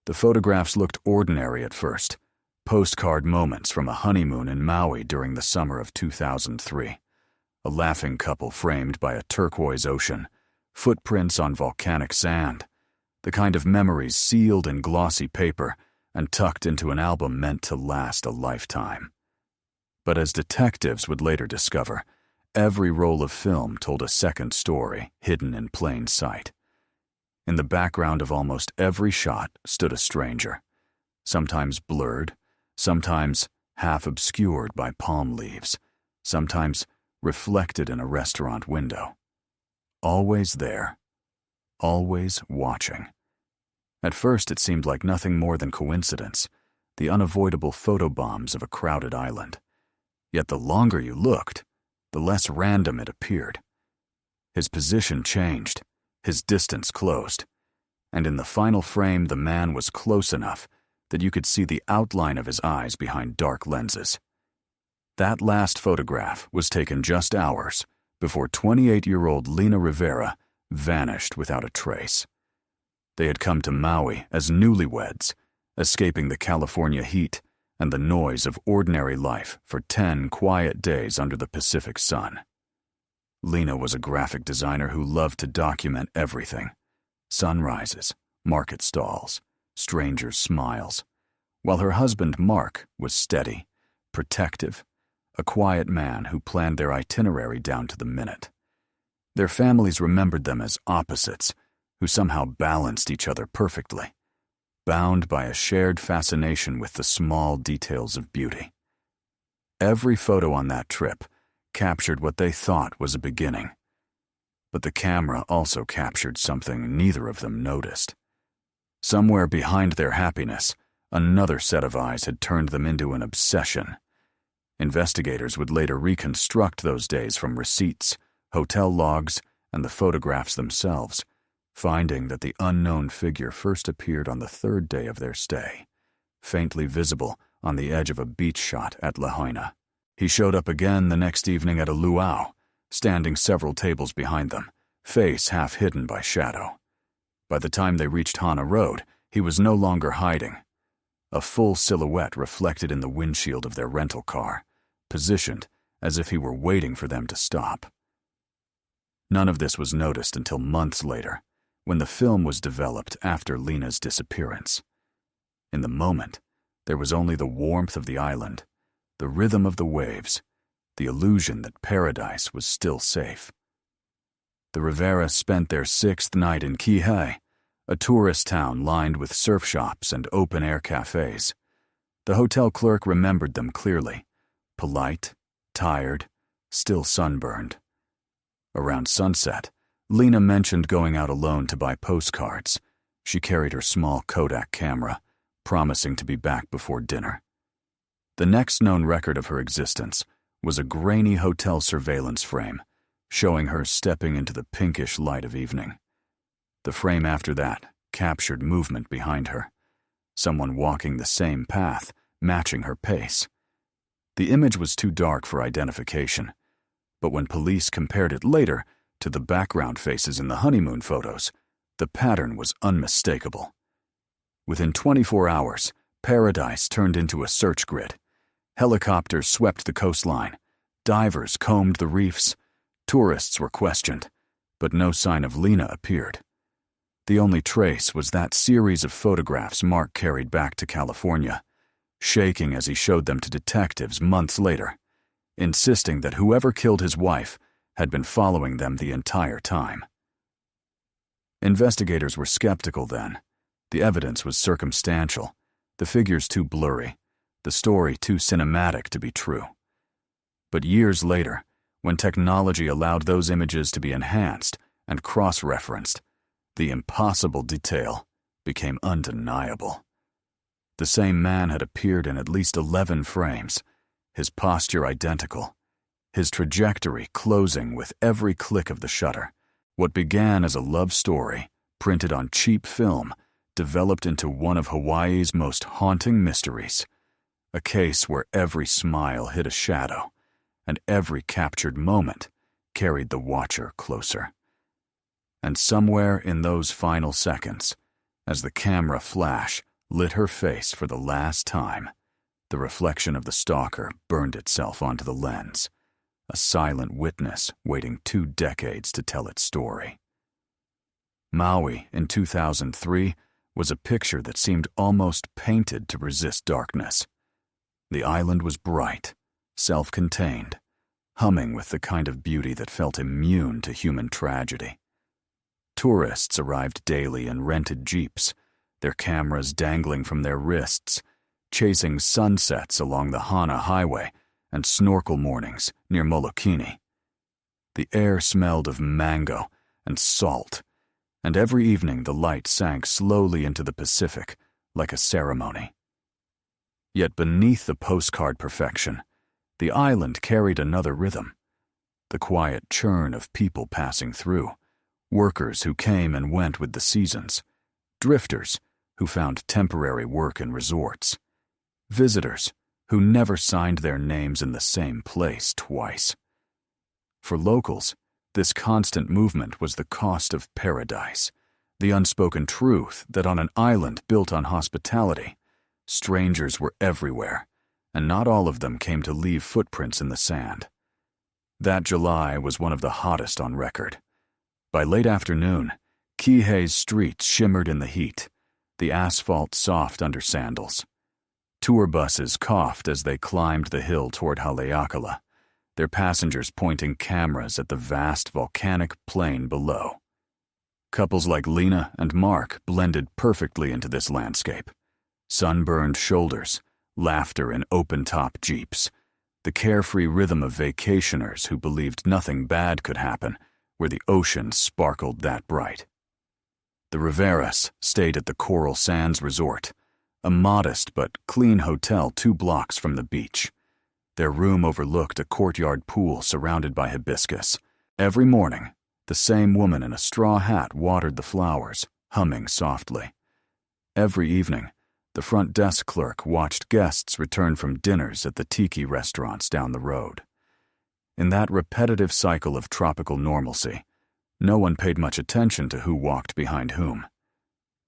The photographs looked ordinary at first, postcard moments from a honeymoon in Maui during the summer of 2003. A laughing couple framed by a turquoise ocean, footprints on volcanic sand, the kind of memories sealed in glossy paper and tucked into an album meant to last a lifetime. But as detectives would later discover, every roll of film told a second story hidden in plain sight. In the background of almost every shot stood a stranger, sometimes blurred, sometimes half obscured by palm leaves, sometimes reflected in a restaurant window. Always there, always watching. At first it seemed like nothing more than coincidence, the unavoidable photobombs of a crowded island. Yet the longer you looked, the less random it appeared. His position changed, his distance closed, and in the final frame the man was close enough that you could see the outline of his eyes behind dark lenses. That last photograph was taken just hours before 28-year-old Lena Rivera vanished without a trace. They had come to Maui as newlyweds, escaping the California heat and the noise of ordinary life for 10 quiet days under the Pacific sun. Lena was a graphic designer who loved to document everything: sunrises, market stalls, strangers' smiles, while her husband Mark was steady, protective, a quiet man who planned their itinerary down to the minute. Their families remembered them as opposites who somehow balanced each other perfectly, bound by a shared fascination with the small details of beauty. Every photo on that trip captured what they thought was a beginning, but the camera also captured something neither of them noticed. Somewhere behind their happiness, another set of eyes had turned them into an obsession. Investigators would later reconstruct those days from receipts, hotel logs, and the photographs themselves, finding that the unknown figure first appeared on the third day of their stay, faintly visible on the edge of a beach shot at Lahaina. He showed up again the next evening at a luau, standing several tables behind them, face half hidden by shadow. By the time they reached Hana Road, he was no longer hiding. A full silhouette reflected in the windshield of their rental car, positioned as if he were waiting for them to stop. None of this was noticed until months later, when the film was developed after Lena's disappearance. In the moment, there was only the warmth of the island, the rhythm of the waves, the illusion that paradise was still safe. The Rivera spent their 6th night in Kihei, a tourist town lined with surf shops and open-air cafes. The hotel clerk remembered them clearly, polite, tired, still sunburned. Around sunset, Lena mentioned going out alone to buy postcards. She carried her small Kodak camera, promising to be back before dinner. The next known record of her existence was a grainy hotel surveillance frame, showing her stepping into the pinkish light of evening. The frame after that captured movement behind her, someone walking the same path, matching her pace. The image was too dark for identification, but when police compared it later to the background faces in the honeymoon photos, the pattern was unmistakable. Within 24 hours, paradise turned into a search grid. Helicopters swept the coastline, divers combed the reefs, tourists were questioned, but no sign of Lena appeared. The only trace was that series of photographs Mark carried back to California, shaking as he showed them to detectives months later, insisting that whoever killed his wife had been following them the entire time. Investigators were skeptical then. The evidence was circumstantial, the figures too blurry, the story too cinematic to be true. But years later, when technology allowed those images to be enhanced and cross-referenced, the impossible detail became undeniable. The same man had appeared in at least 11 frames, his posture identical, his trajectory closing with every click of the shutter. What began as a love story, printed on cheap film, developed into one of Hawaii's most haunting mysteries, a case where every smile hid a shadow, and every captured moment carried the watcher closer. And somewhere in those final seconds, as the camera flash lit her face for the last time. The reflection of the stalker burned itself onto the lens, a silent witness waiting 2 decades to tell its story. Maui in 2003 was a picture that seemed almost painted to resist darkness. The island was bright, self-contained, humming with the kind of beauty that felt immune to human tragedy. Tourists arrived daily in rented jeeps, their cameras dangling from their wrists, chasing sunsets along the Hana Highway and snorkel mornings near Molokini. The air smelled of mango and salt, and every evening the light sank slowly into the Pacific like a ceremony. Yet beneath the postcard perfection, the island carried another rhythm, the quiet churn of people passing through, workers who came and went with the seasons, drifters who found temporary work in resorts, visitors who never signed their names in the same place twice. For locals, this constant movement was the cost of paradise, the unspoken truth that on an island built on hospitality, strangers were everywhere, and not all of them came to leave footprints in the sand. That July was one of the hottest on record. By late afternoon, Kihei's streets shimmered in the heat, the asphalt soft under sandals. Tour buses coughed as they climbed the hill toward Haleakala, their passengers pointing cameras at the vast volcanic plain below. Couples like Lena and Mark blended perfectly into this landscape. Sunburned shoulders, laughter in open-top jeeps, the carefree rhythm of vacationers who believed nothing bad could happen where the ocean sparkled that bright. The Riveras stayed at the Coral Sands Resort, a modest but clean hotel 2 blocks from the beach. Their room overlooked a courtyard pool surrounded by hibiscus. Every morning, the same woman in a straw hat watered the flowers, humming softly. Every evening, the front desk clerk watched guests return from dinners at the tiki restaurants down the road. In that repetitive cycle of tropical normalcy, no one paid much attention to who walked behind whom.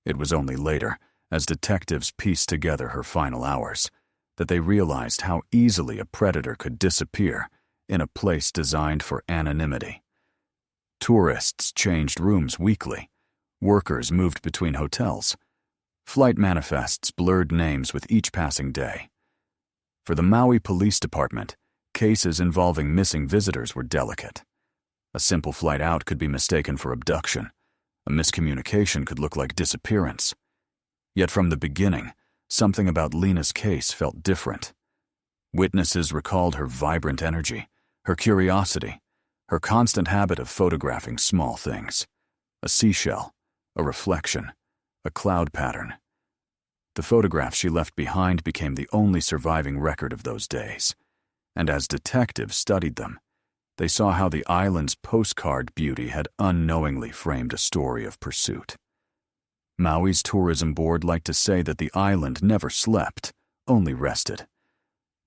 It was only later, as detectives pieced together her final hours, that they realized how easily a predator could disappear in a place designed for anonymity. Tourists changed rooms weekly. Workers moved between hotels. Flight manifests blurred names with each passing day. For the Maui Police Department, cases involving missing visitors were delicate. A simple flight out could be mistaken for abduction. A miscommunication could look like disappearance. Yet from the beginning, something about Lena's case felt different. Witnesses recalled her vibrant energy, her curiosity, her constant habit of photographing small things. A seashell, a reflection, a cloud pattern. The photographs she left behind became the only surviving record of those days. And as detectives studied them, they saw how the island's postcard beauty had unknowingly framed a story of pursuit. Maui's tourism board liked to say that the island never slept, only rested.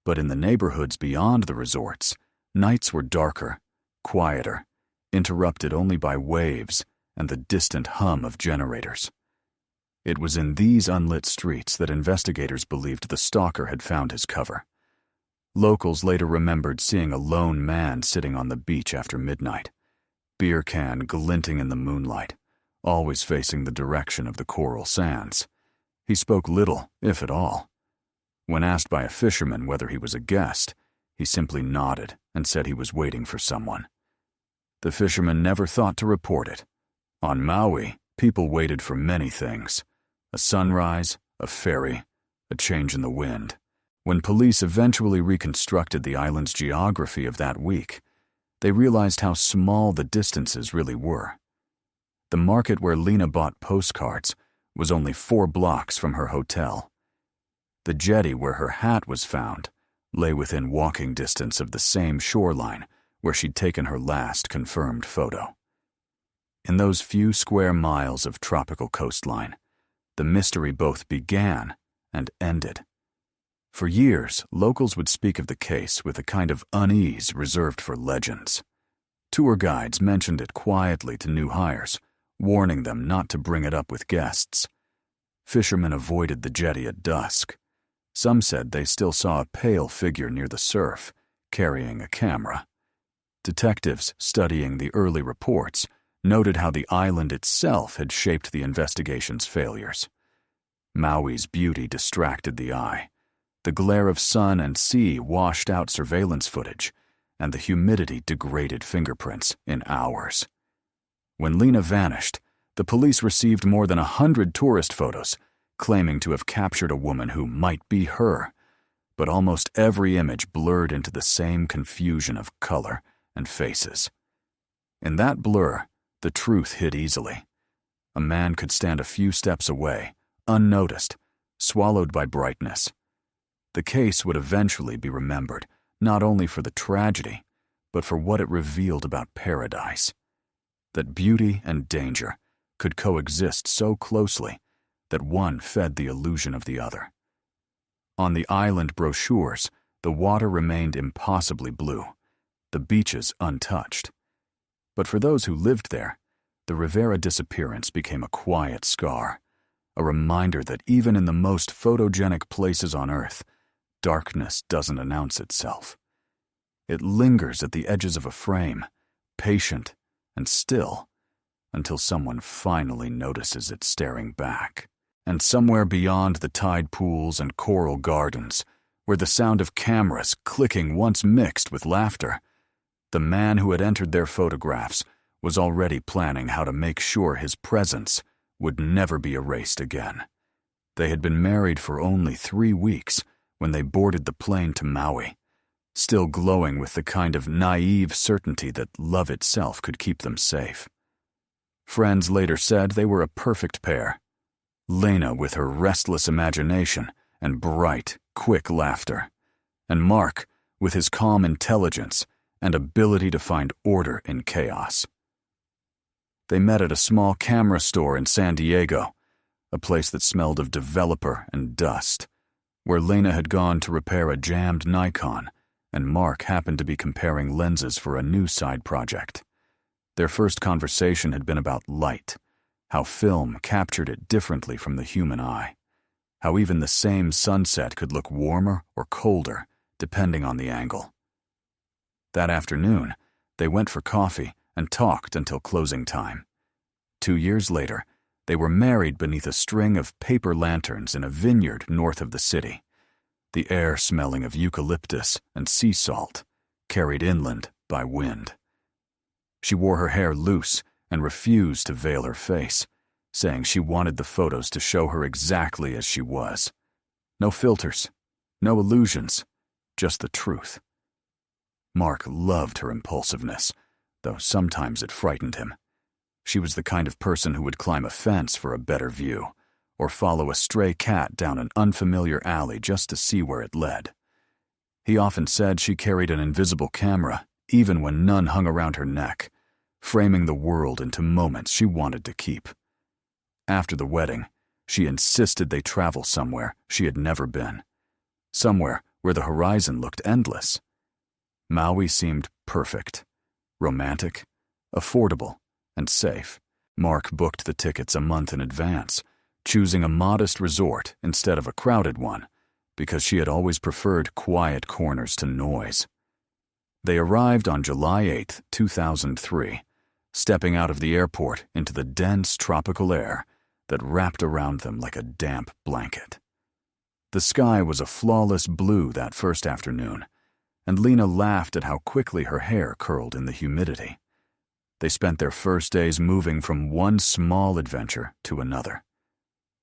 But in the neighborhoods beyond the resorts, nights were darker, quieter, interrupted only by waves and the distant hum of generators. It was in these unlit streets that investigators believed the stalker had found his cover. Locals later remembered seeing a lone man sitting on the beach after midnight, beer can glinting in the moonlight, always facing the direction of the coral sands. He spoke little, if at all. When asked by a fisherman whether he was a guest, he simply nodded and said he was waiting for someone. The fisherman never thought to report it. On Maui, people waited for many things: a sunrise, a ferry, a change in the wind. When police eventually reconstructed the island's geography of that week, they realized how small the distances really were. The market where Lena bought postcards was only 4 blocks from her hotel. The jetty where her hat was found lay within walking distance of the same shoreline where she'd taken her last confirmed photo. In those few square miles of tropical coastline, the mystery both began and ended. For years, locals would speak of the case with a kind of unease reserved for legends. Tour guides mentioned it quietly to new hires, warning them not to bring it up with guests. Fishermen avoided the jetty at dusk. Some said they still saw a pale figure near the surf, carrying a camera. Detectives studying the early reports noted how the island itself had shaped the investigation's failures. Maui's beauty distracted the eye. The glare of sun and sea washed out surveillance footage, and the humidity degraded fingerprints in hours. When Lena vanished, the police received more than 100 tourist photos, claiming to have captured a woman who might be her, but almost every image blurred into the same confusion of color and faces. In that blur, the truth hid easily. A man could stand a few steps away, unnoticed, swallowed by brightness. The case would eventually be remembered, not only for the tragedy, but for what it revealed about paradise. That beauty and danger could coexist so closely that one fed the illusion of the other. On the island brochures, the water remained impossibly blue, the beaches untouched. But for those who lived there, the Rivera disappearance became a quiet scar, a reminder that even in the most photogenic places on Earth, darkness doesn't announce itself. It lingers at the edges of a frame, patient and still, until someone finally notices it staring back. And somewhere beyond the tide pools and coral gardens, where the sound of cameras clicking once mixed with laughter, the man who had entered their photographs was already planning how to make sure his presence would never be erased again. They had been married for only 3 weeks when they boarded the plane to Maui, still glowing with the kind of naive certainty that love itself could keep them safe. Friends later said they were a perfect pair. Lena with her restless imagination and bright, quick laughter, and Mark with his calm intelligence and ability to find order in chaos. They met at a small camera store in San Diego, a place that smelled of developer and dust, where Lena had gone to repair a jammed Nikon, and Mark happened to be comparing lenses for a new side project. Their first conversation had been about light, how film captured it differently from the human eye, how even the same sunset could look warmer or colder depending on the angle. That afternoon, they went for coffee and talked until closing time. 2 years later, they were married beneath a string of paper lanterns in a vineyard north of the city, the air smelling of eucalyptus and sea salt, carried inland by wind. She wore her hair loose and refused to veil her face, saying she wanted the photos to show her exactly as she was. No filters, no illusions, just the truth. Mark loved her impulsiveness, though sometimes it frightened him. She was the kind of person who would climb a fence for a better view, or follow a stray cat down an unfamiliar alley just to see where it led. He often said she carried an invisible camera, even when none hung around her neck, framing the world into moments she wanted to keep. After the wedding, she insisted they travel somewhere she had never been, somewhere where the horizon looked endless. Maui seemed perfect, romantic, affordable, and safe. Mark booked the tickets a month in advance, choosing a modest resort instead of a crowded one, because she had always preferred quiet corners to noise. They arrived on July 8, 2003, stepping out of the airport into the dense tropical air that wrapped around them like a damp blanket. The sky was a flawless blue that first afternoon, and Lena laughed at how quickly her hair curled in the humidity. They spent their first days moving from one small adventure to another.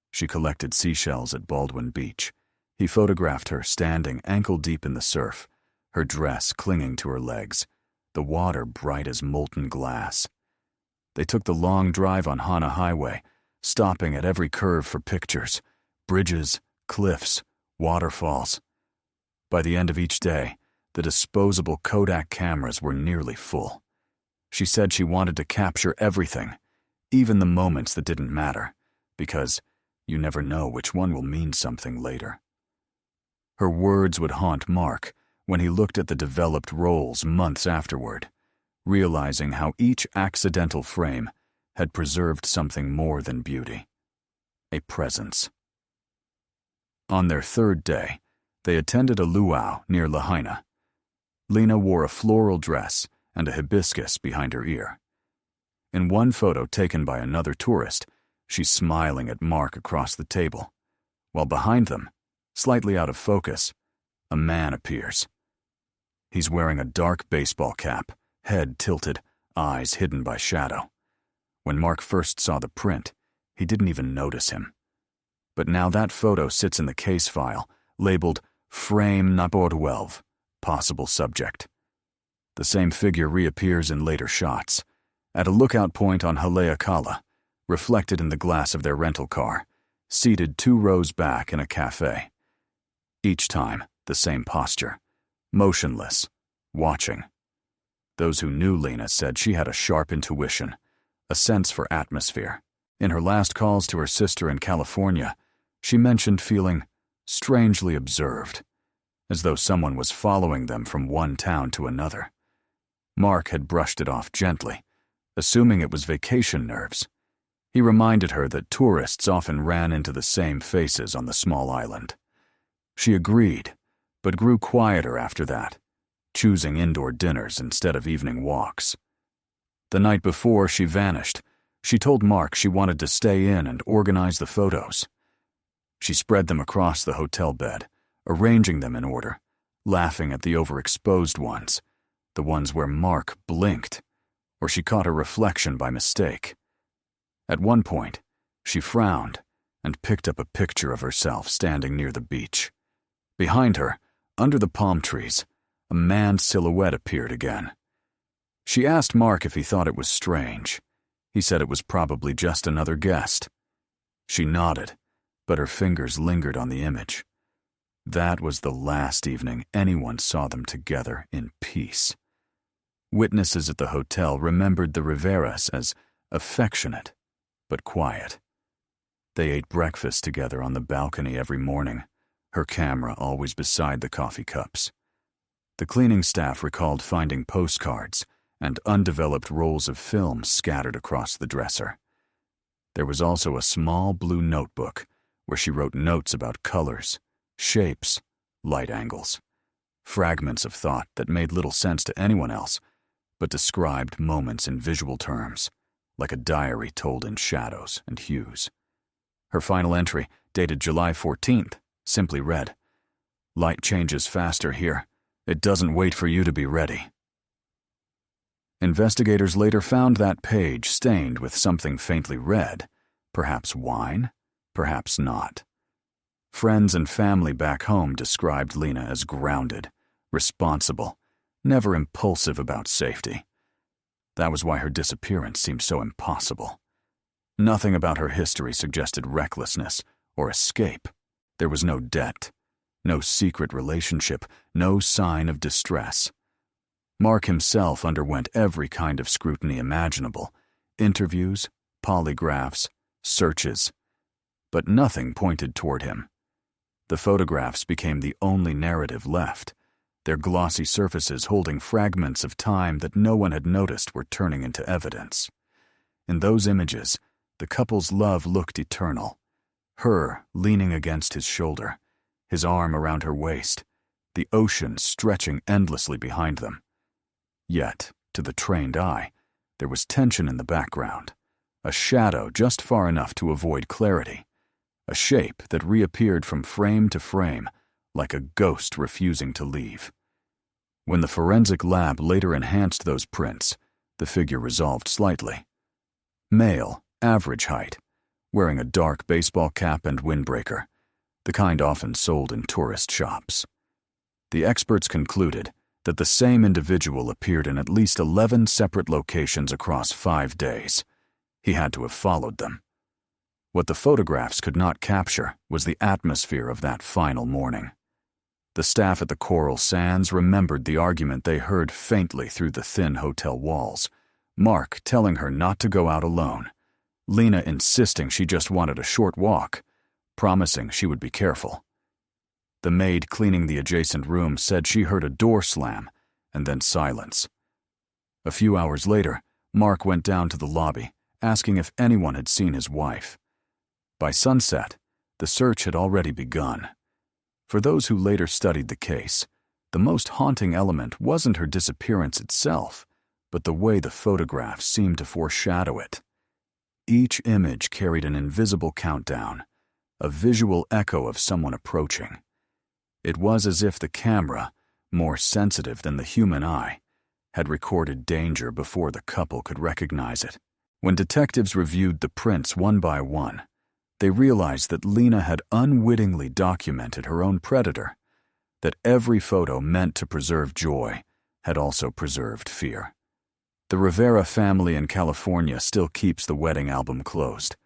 She collected seashells at Baldwin Beach. He photographed her standing ankle-deep in the surf, her dress clinging to her legs, the water bright as molten glass. They took the long drive on Hana Highway, stopping at every curve for pictures, bridges, cliffs, waterfalls. By the end of each day, the disposable Kodak cameras were nearly full. She said she wanted to capture everything, even the moments that didn't matter, because you never know which one will mean something later. Her words would haunt Mark when he looked at the developed rolls months afterward, realizing how each accidental frame had preserved something more than beauty, a presence. On their third day, they attended a luau near Lahaina. Lena wore a floral dress and a hibiscus behind her ear. In one photo taken by another tourist, she's smiling at Mark across the table, while behind them, slightly out of focus, a man appears. He's wearing a dark baseball cap, head tilted, eyes hidden by shadow. When Mark first saw the print, he didn't even notice him. But now that photo sits in the case file, labeled Frame Number 12, possible subject. The same figure reappears in later shots, at a lookout point on Haleakala, reflected in the glass of their rental car, seated 2 rows back in a cafe. Each time, the same posture, motionless, watching. Those who knew Lena said she had a sharp intuition, a sense for atmosphere. In her last calls to her sister in California, she mentioned feeling strangely observed, as though someone was following them from one town to another. Mark had brushed it off gently, assuming it was vacation nerves. He reminded her that tourists often ran into the same faces on the small island. She agreed, but grew quieter after that, choosing indoor dinners instead of evening walks. The night before she vanished, she told Mark she wanted to stay in and organize the photos. She spread them across the hotel bed, arranging them in order, laughing at the overexposed ones, the ones where Mark blinked, or she caught a reflection by mistake. At one point, she frowned and picked up a picture of herself standing near the beach. Behind her, under the palm trees, a man's silhouette appeared again. She asked Mark if he thought it was strange. He said it was probably just another guest. She nodded, but her fingers lingered on the image. That was the last evening anyone saw them together in peace. Witnesses at the hotel remembered the Riveras as affectionate, but quiet. They ate breakfast together on the balcony every morning, her camera always beside the coffee cups. The cleaning staff recalled finding postcards and undeveloped rolls of film scattered across the dresser. There was also a small blue notebook where she wrote notes about colors, shapes, light angles, fragments of thought that made little sense to anyone else, but described moments in visual terms, like a diary told in shadows and hues. Her final entry, dated July 14th, simply read, "Light changes faster here. It doesn't wait for you to be ready." Investigators later found that page stained with something faintly red, perhaps wine, perhaps not. Friends and family back home described Lena as grounded, responsible, never impulsive about safety. That was why her disappearance seemed so impossible. Nothing about her history suggested recklessness or escape. There was no debt, no secret relationship, no sign of distress. Mark himself underwent every kind of scrutiny imaginable, interviews, polygraphs, searches, but nothing pointed toward him. The photographs became the only narrative left, their glossy surfaces holding fragments of time that no one had noticed were turning into evidence. In those images, the couple's love looked eternal, her leaning against his shoulder, his arm around her waist, the ocean stretching endlessly behind them. Yet, to the trained eye, there was tension in the background, a shadow just far enough to avoid clarity, a shape that reappeared from frame to frame, like a ghost refusing to leave. When the forensic lab later enhanced those prints, the figure resolved slightly. Male, average height, wearing a dark baseball cap and windbreaker, the kind often sold in tourist shops. The experts concluded that the same individual appeared in at least 11 separate locations across 5 days. He had to have followed them. What the photographs could not capture was the atmosphere of that final morning. The staff at the Coral Sands remembered the argument they heard faintly through the thin hotel walls, Mark telling her not to go out alone, Lena insisting she just wanted a short walk, promising she would be careful. The maid cleaning the adjacent room said she heard a door slam, and then silence. A few hours later, Mark went down to the lobby, asking if anyone had seen his wife. By sunset, the search had already begun. For those who later studied the case, the most haunting element wasn't her disappearance itself, but the way the photographs seemed to foreshadow it. Each image carried an invisible countdown, a visual echo of someone approaching. It was as if the camera, more sensitive than the human eye, had recorded danger before the couple could recognize it. When detectives reviewed the prints one by one, they realized that Lena had unwittingly documented her own predator, that every photo meant to preserve joy had also preserved fear. The Rivera family in California still keeps the wedding album closed.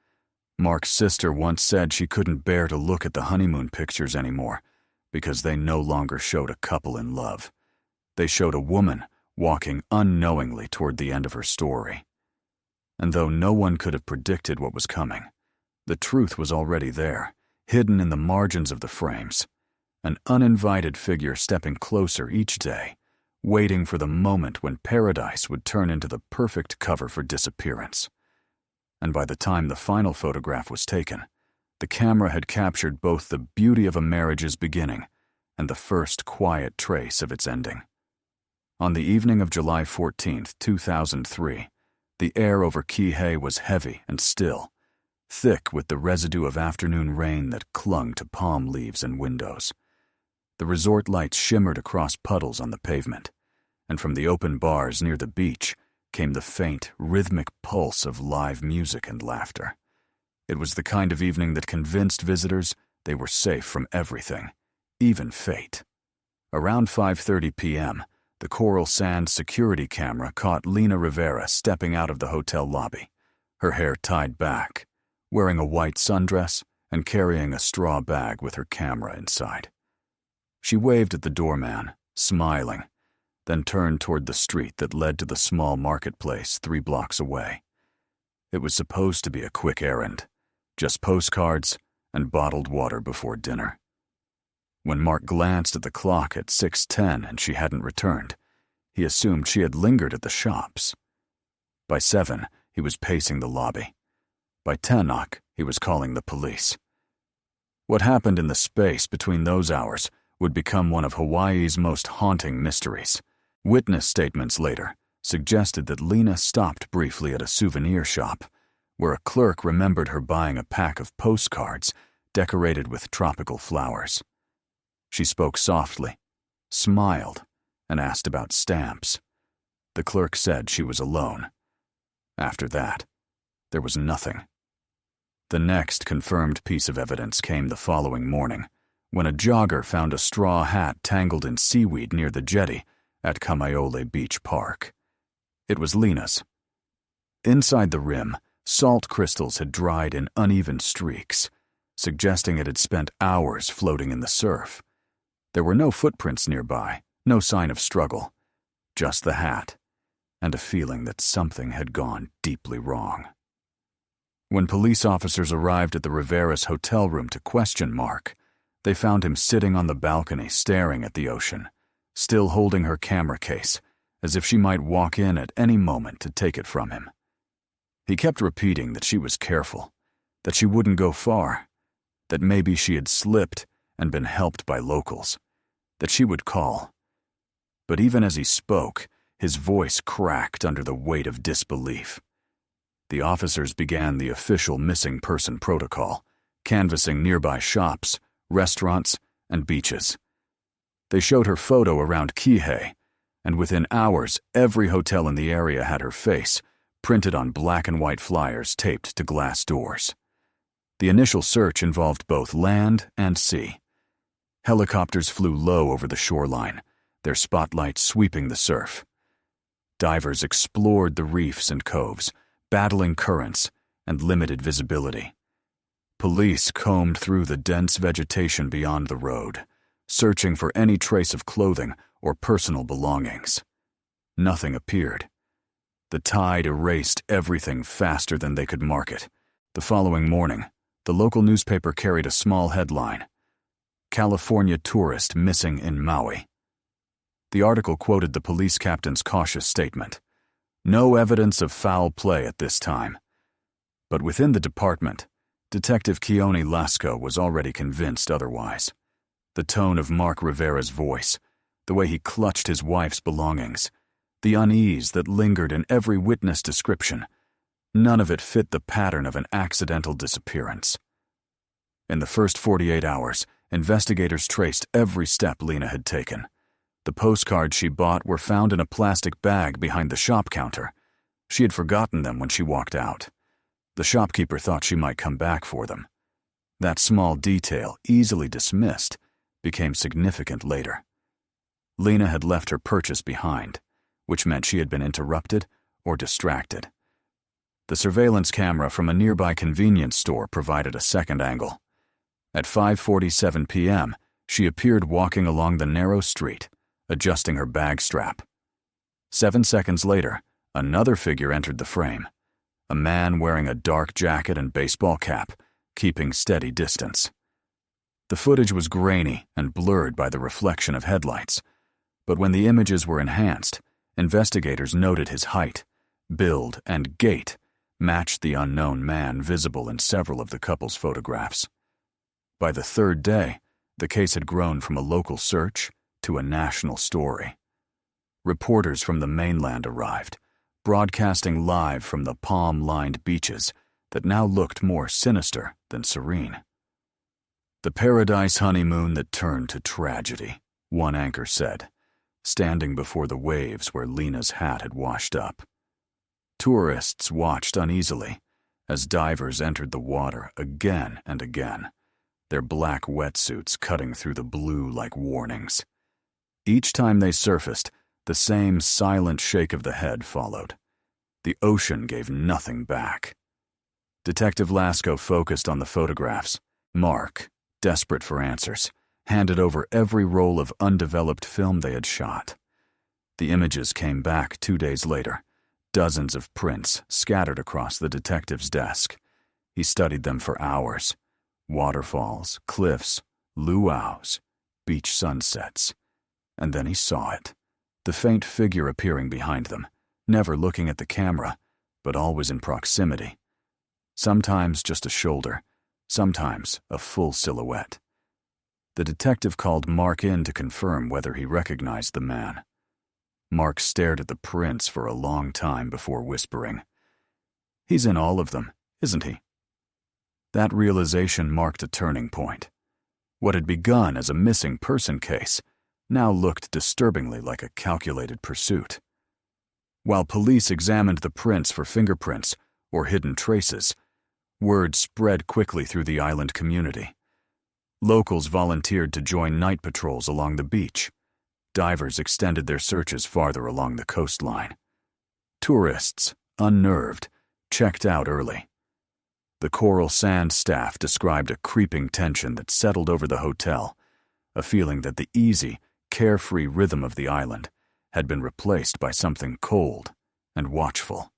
Mark's sister once said she couldn't bear to look at the honeymoon pictures anymore because they no longer showed a couple in love. They showed a woman walking unknowingly toward the end of her story. And though no one could have predicted what was coming, the truth was already there, hidden in the margins of the frames. An uninvited figure stepping closer each day, waiting for the moment when paradise would turn into the perfect cover for disappearance. And by the time the final photograph was taken, the camera had captured both the beauty of a marriage's beginning and the first quiet trace of its ending. On the evening of July 14, 2003, the air over Kihei was heavy and still, thick with the residue of afternoon rain that clung to palm leaves and windows. The resort lights shimmered across puddles on the pavement, and from the open bars near the beach came the faint, rhythmic pulse of live music and laughter. It was the kind of evening that convinced visitors they were safe from everything, even fate. Around 5:30 p.m., the Coral Sands security camera caught Lena Rivera stepping out of the hotel lobby, her hair tied back, wearing a white sundress and carrying a straw bag with her camera inside. She waved at the doorman, smiling, then turned toward the street that led to the small marketplace 3 blocks away. It was supposed to be a quick errand, just postcards and bottled water before dinner. When Mark glanced at the clock at 6:10 and she hadn't returned, he assumed she had lingered at the shops. By 7, he was pacing the lobby. By 10 o'clock, he was calling the police. What happened in the space between those hours would become one of Hawaii's most haunting mysteries. Witness statements later suggested that Lena stopped briefly at a souvenir shop, where a clerk remembered her buying a pack of postcards decorated with tropical flowers. She spoke softly, smiled, and asked about stamps. The clerk said she was alone. After that, there was nothing. The next confirmed piece of evidence came the following morning, when a jogger found a straw hat tangled in seaweed near the jetty at Kamaiole Beach Park. It was Lena's. Inside the rim, salt crystals had dried in uneven streaks, suggesting it had spent hours floating in the surf. There were no footprints nearby, no sign of struggle, just the hat, and a feeling that something had gone deeply wrong. When police officers arrived at the Rivera's hotel room to question Mark, they found him sitting on the balcony staring at the ocean, still holding her camera case, as if she might walk in at any moment to take it from him. He kept repeating that she was careful, that she wouldn't go far, that maybe she had slipped and been helped by locals, that she would call. But even as he spoke, his voice cracked under the weight of disbelief. The officers began the official missing person protocol, canvassing nearby shops, restaurants, and beaches. They showed her photo around Kihei, and within hours, every hotel in the area had her face, printed on black and white flyers taped to glass doors. The initial search involved both land and sea. Helicopters flew low over the shoreline, their spotlights sweeping the surf. Divers explored the reefs and coves, battling currents and limited visibility. Police combed through the dense vegetation beyond the road, searching for any trace of clothing or personal belongings. Nothing appeared. The tide erased everything faster than they could mark it. The following morning, the local newspaper carried a small headline: "California tourist missing in Maui." The article quoted the police captain's cautious statement: "No evidence of foul play at this time." But within the department, Detective Keone Lasco was already convinced otherwise. The tone of Mark Rivera's voice, the way he clutched his wife's belongings, the unease that lingered in every witness description, none of it fit the pattern of an accidental disappearance. In the first 48 hours, investigators traced every step Lena had taken. The postcards she bought were found in a plastic bag behind the shop counter. She had forgotten them when she walked out. The shopkeeper thought she might come back for them. That small detail, easily dismissed, became significant later. Lena had left her purchase behind, which meant she had been interrupted or distracted. The surveillance camera from a nearby convenience store provided a second angle. At 5:47 p.m., she appeared walking along the narrow street, adjusting her bag strap. 7 seconds later, another figure entered the frame, a man wearing a dark jacket and baseball cap, keeping steady distance. The footage was grainy and blurred by the reflection of headlights, but when the images were enhanced, investigators noted his height, build, and gait matched the unknown man visible in several of the couple's photographs. By the third day, the case had grown from a local search to a national story. Reporters from the mainland arrived, broadcasting live from the palm-lined beaches that now looked more sinister than serene. "The paradise honeymoon that turned to tragedy," one anchor said, standing before the waves where Lena's hat had washed up. Tourists watched uneasily as divers entered the water again and again, their black wetsuits cutting through the blue like warnings. Each time they surfaced, the same silent shake of the head followed. The ocean gave nothing back. Detective Lasco focused on the photographs. Mark, desperate for answers, handed over every roll of undeveloped film they had shot. The images came back 2 days later, dozens of prints scattered across the detective's desk. He studied them for hours. Waterfalls, cliffs, luau's, beach sunsets. And then he saw it, the faint figure appearing behind them, never looking at the camera, but always in proximity. Sometimes just a shoulder, sometimes a full silhouette. The detective called Mark in to confirm whether he recognized the man. Mark stared at the prints for a long time before whispering, "He's in all of them, isn't he?" That realization marked a turning point. What had begun as a missing person case now looked disturbingly like a calculated pursuit. While police examined the prints for fingerprints or hidden traces, word spread quickly through the island community. Locals volunteered to join night patrols along the beach. Divers extended their searches farther along the coastline. Tourists, unnerved, checked out early. The Coral Sand staff described a creeping tension that settled over the hotel, a feeling that the easy, carefree rhythm of the island had been replaced by something cold and watchful.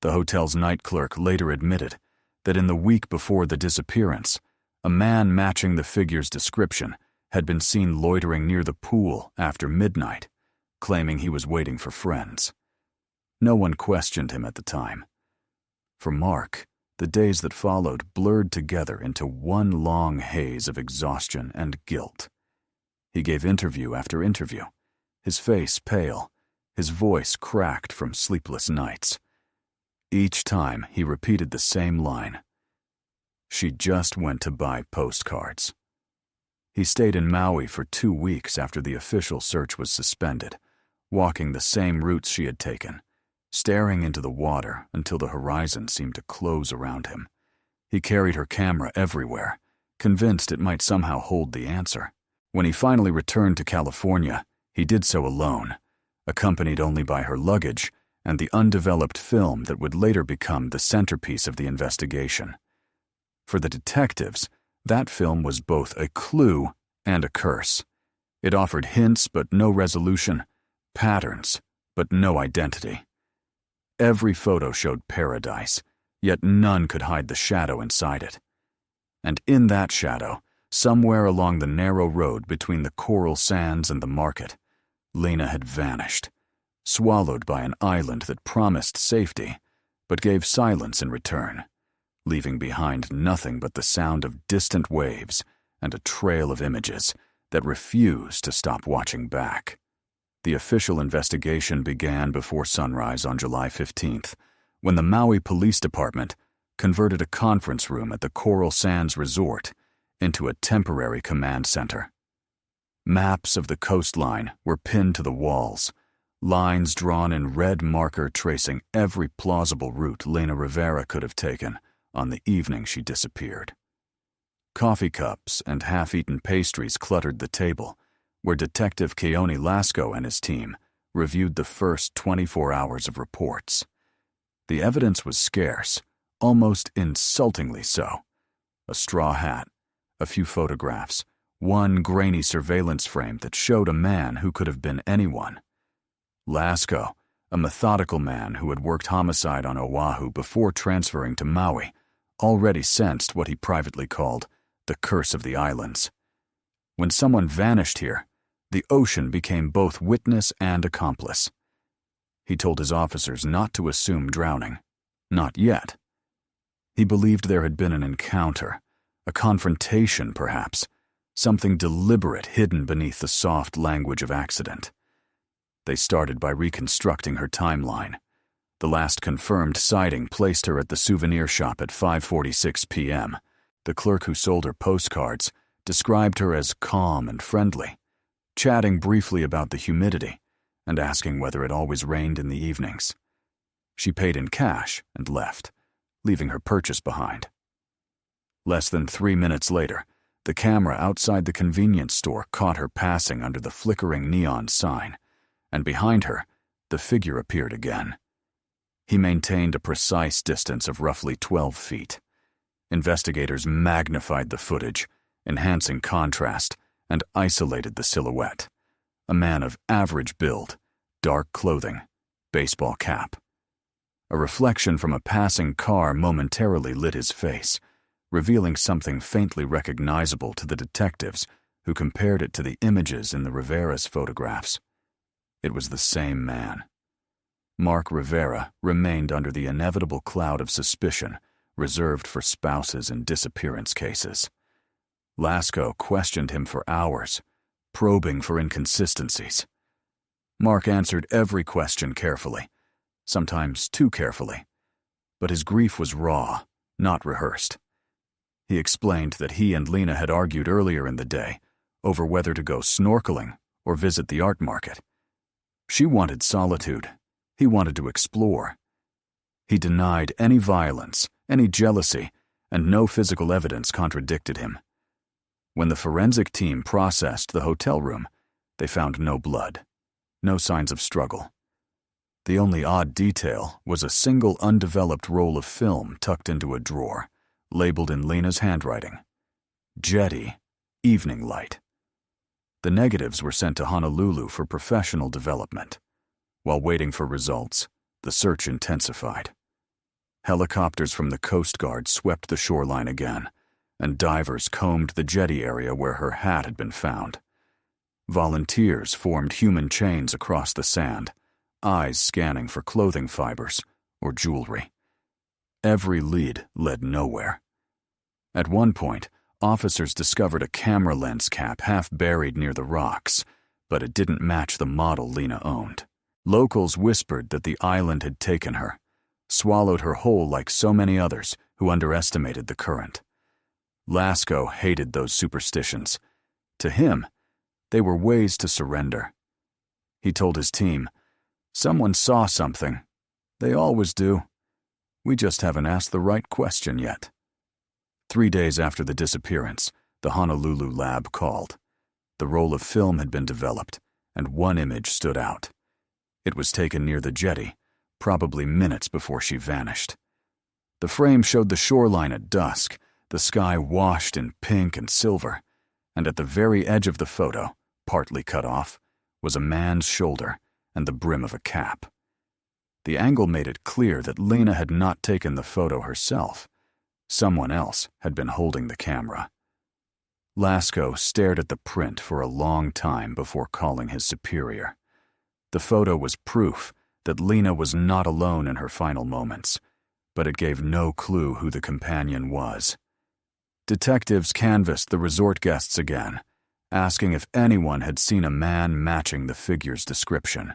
The hotel's night clerk later admitted that in the week before the disappearance, a man matching the figure's description had been seen loitering near the pool after midnight, claiming he was waiting for friends. No one questioned him at the time. For Mark, the days that followed blurred together into one long haze of exhaustion and guilt. He gave interview after interview, his face pale, his voice cracked from sleepless nights. Each time he repeated the same line, "She just went to buy postcards." He stayed in Maui for 2 weeks after the official search was suspended, walking the same routes she had taken, staring into the water until the horizon seemed to close around him. He carried her camera everywhere, convinced it might somehow hold the answer. When he finally returned to California, he did so alone, accompanied only by her luggage and the undeveloped film that would later become the centerpiece of the investigation. For the detectives, that film was both a clue and a curse. It offered hints but no resolution, patterns but no identity. Every photo showed paradise, yet none could hide the shadow inside it. And in that shadow, somewhere along the narrow road between the coral sands and the market, Lena had vanished, swallowed by an island that promised safety, but gave silence in return, leaving behind nothing but the sound of distant waves and a trail of images that refused to stop watching back. The official investigation began before sunrise on July 15th, when the Maui Police Department converted a conference room at the Coral Sands Resort into a temporary command center. Maps of the coastline were pinned to the walls, lines drawn in red marker tracing every plausible route Lena Rivera could have taken on the evening she disappeared. Coffee cups and half-eaten pastries cluttered the table, where Detective Keone Lasco and his team reviewed the first 24 hours of reports. The evidence was scarce, almost insultingly so. A straw hat, a few photographs, one grainy surveillance frame that showed a man who could have been anyone. Lasco, a methodical man who had worked homicide on Oahu before transferring to Maui, already sensed what he privately called the curse of the islands. When someone vanished here, the ocean became both witness and accomplice. He told his officers not to assume drowning. Not yet. He believed there had been an encounter, a confrontation perhaps, something deliberate hidden beneath the soft language of accident. They started by reconstructing her timeline. The last confirmed sighting placed her at the souvenir shop at 5:46 p.m. The clerk who sold her postcards described her as calm and friendly, chatting briefly about the humidity and asking whether it always rained in the evenings. She paid in cash and left, leaving her purchase behind. Less than 3 minutes later, the camera outside the convenience store caught her passing under the flickering neon sign, and behind her, the figure appeared again. He maintained a precise distance of roughly 12 feet. Investigators magnified the footage, enhancing contrast, and isolated the silhouette. A man of average build, dark clothing, baseball cap. A reflection from a passing car momentarily lit his face, revealing something faintly recognizable to the detectives who compared it to the images in the Rivera's photographs. It was the same man. Mark Rivera remained under the inevitable cloud of suspicion reserved for spouses in disappearance cases. Lasco questioned him for hours, probing for inconsistencies. Mark answered every question carefully, sometimes too carefully, but his grief was raw, not rehearsed. He explained that he and Lena had argued earlier in the day over whether to go snorkeling or visit the art market. She wanted solitude. He wanted to explore. He denied any violence, any jealousy, and no physical evidence contradicted him. When the forensic team processed the hotel room, they found no blood, no signs of struggle. The only odd detail was a single undeveloped roll of film tucked into a drawer, labeled in Lena's handwriting. Jetty, evening light. The negatives were sent to Honolulu for professional development. While waiting for results, the search intensified. Helicopters from the Coast Guard swept the shoreline again, and divers combed the jetty area where her hat had been found. Volunteers formed human chains across the sand, eyes scanning for clothing fibers or jewelry. Every lead led nowhere. At one point, officers discovered a camera lens cap half buried near the rocks, but it didn't match the model Lena owned. Locals whispered that the island had taken her, swallowed her whole like so many others who underestimated the current. Lasco hated those superstitions. To him, they were ways to surrender. He told his team, "Someone saw something. They always do. We just haven't asked the right question yet." 3 days after the disappearance, the Honolulu lab called. The roll of film had been developed, and one image stood out. It was taken near the jetty, probably minutes before she vanished. The frame showed the shoreline at dusk, the sky washed in pink and silver, and at the very edge of the photo, partly cut off, was a man's shoulder and the brim of a cap. The angle made it clear that Lena had not taken the photo herself. Someone else had been holding the camera. Lasco stared at the print for a long time before calling his superior. The photo was proof that Lena was not alone in her final moments, but it gave no clue who the companion was. Detectives canvassed the resort guests again, asking if anyone had seen a man matching the figure's description.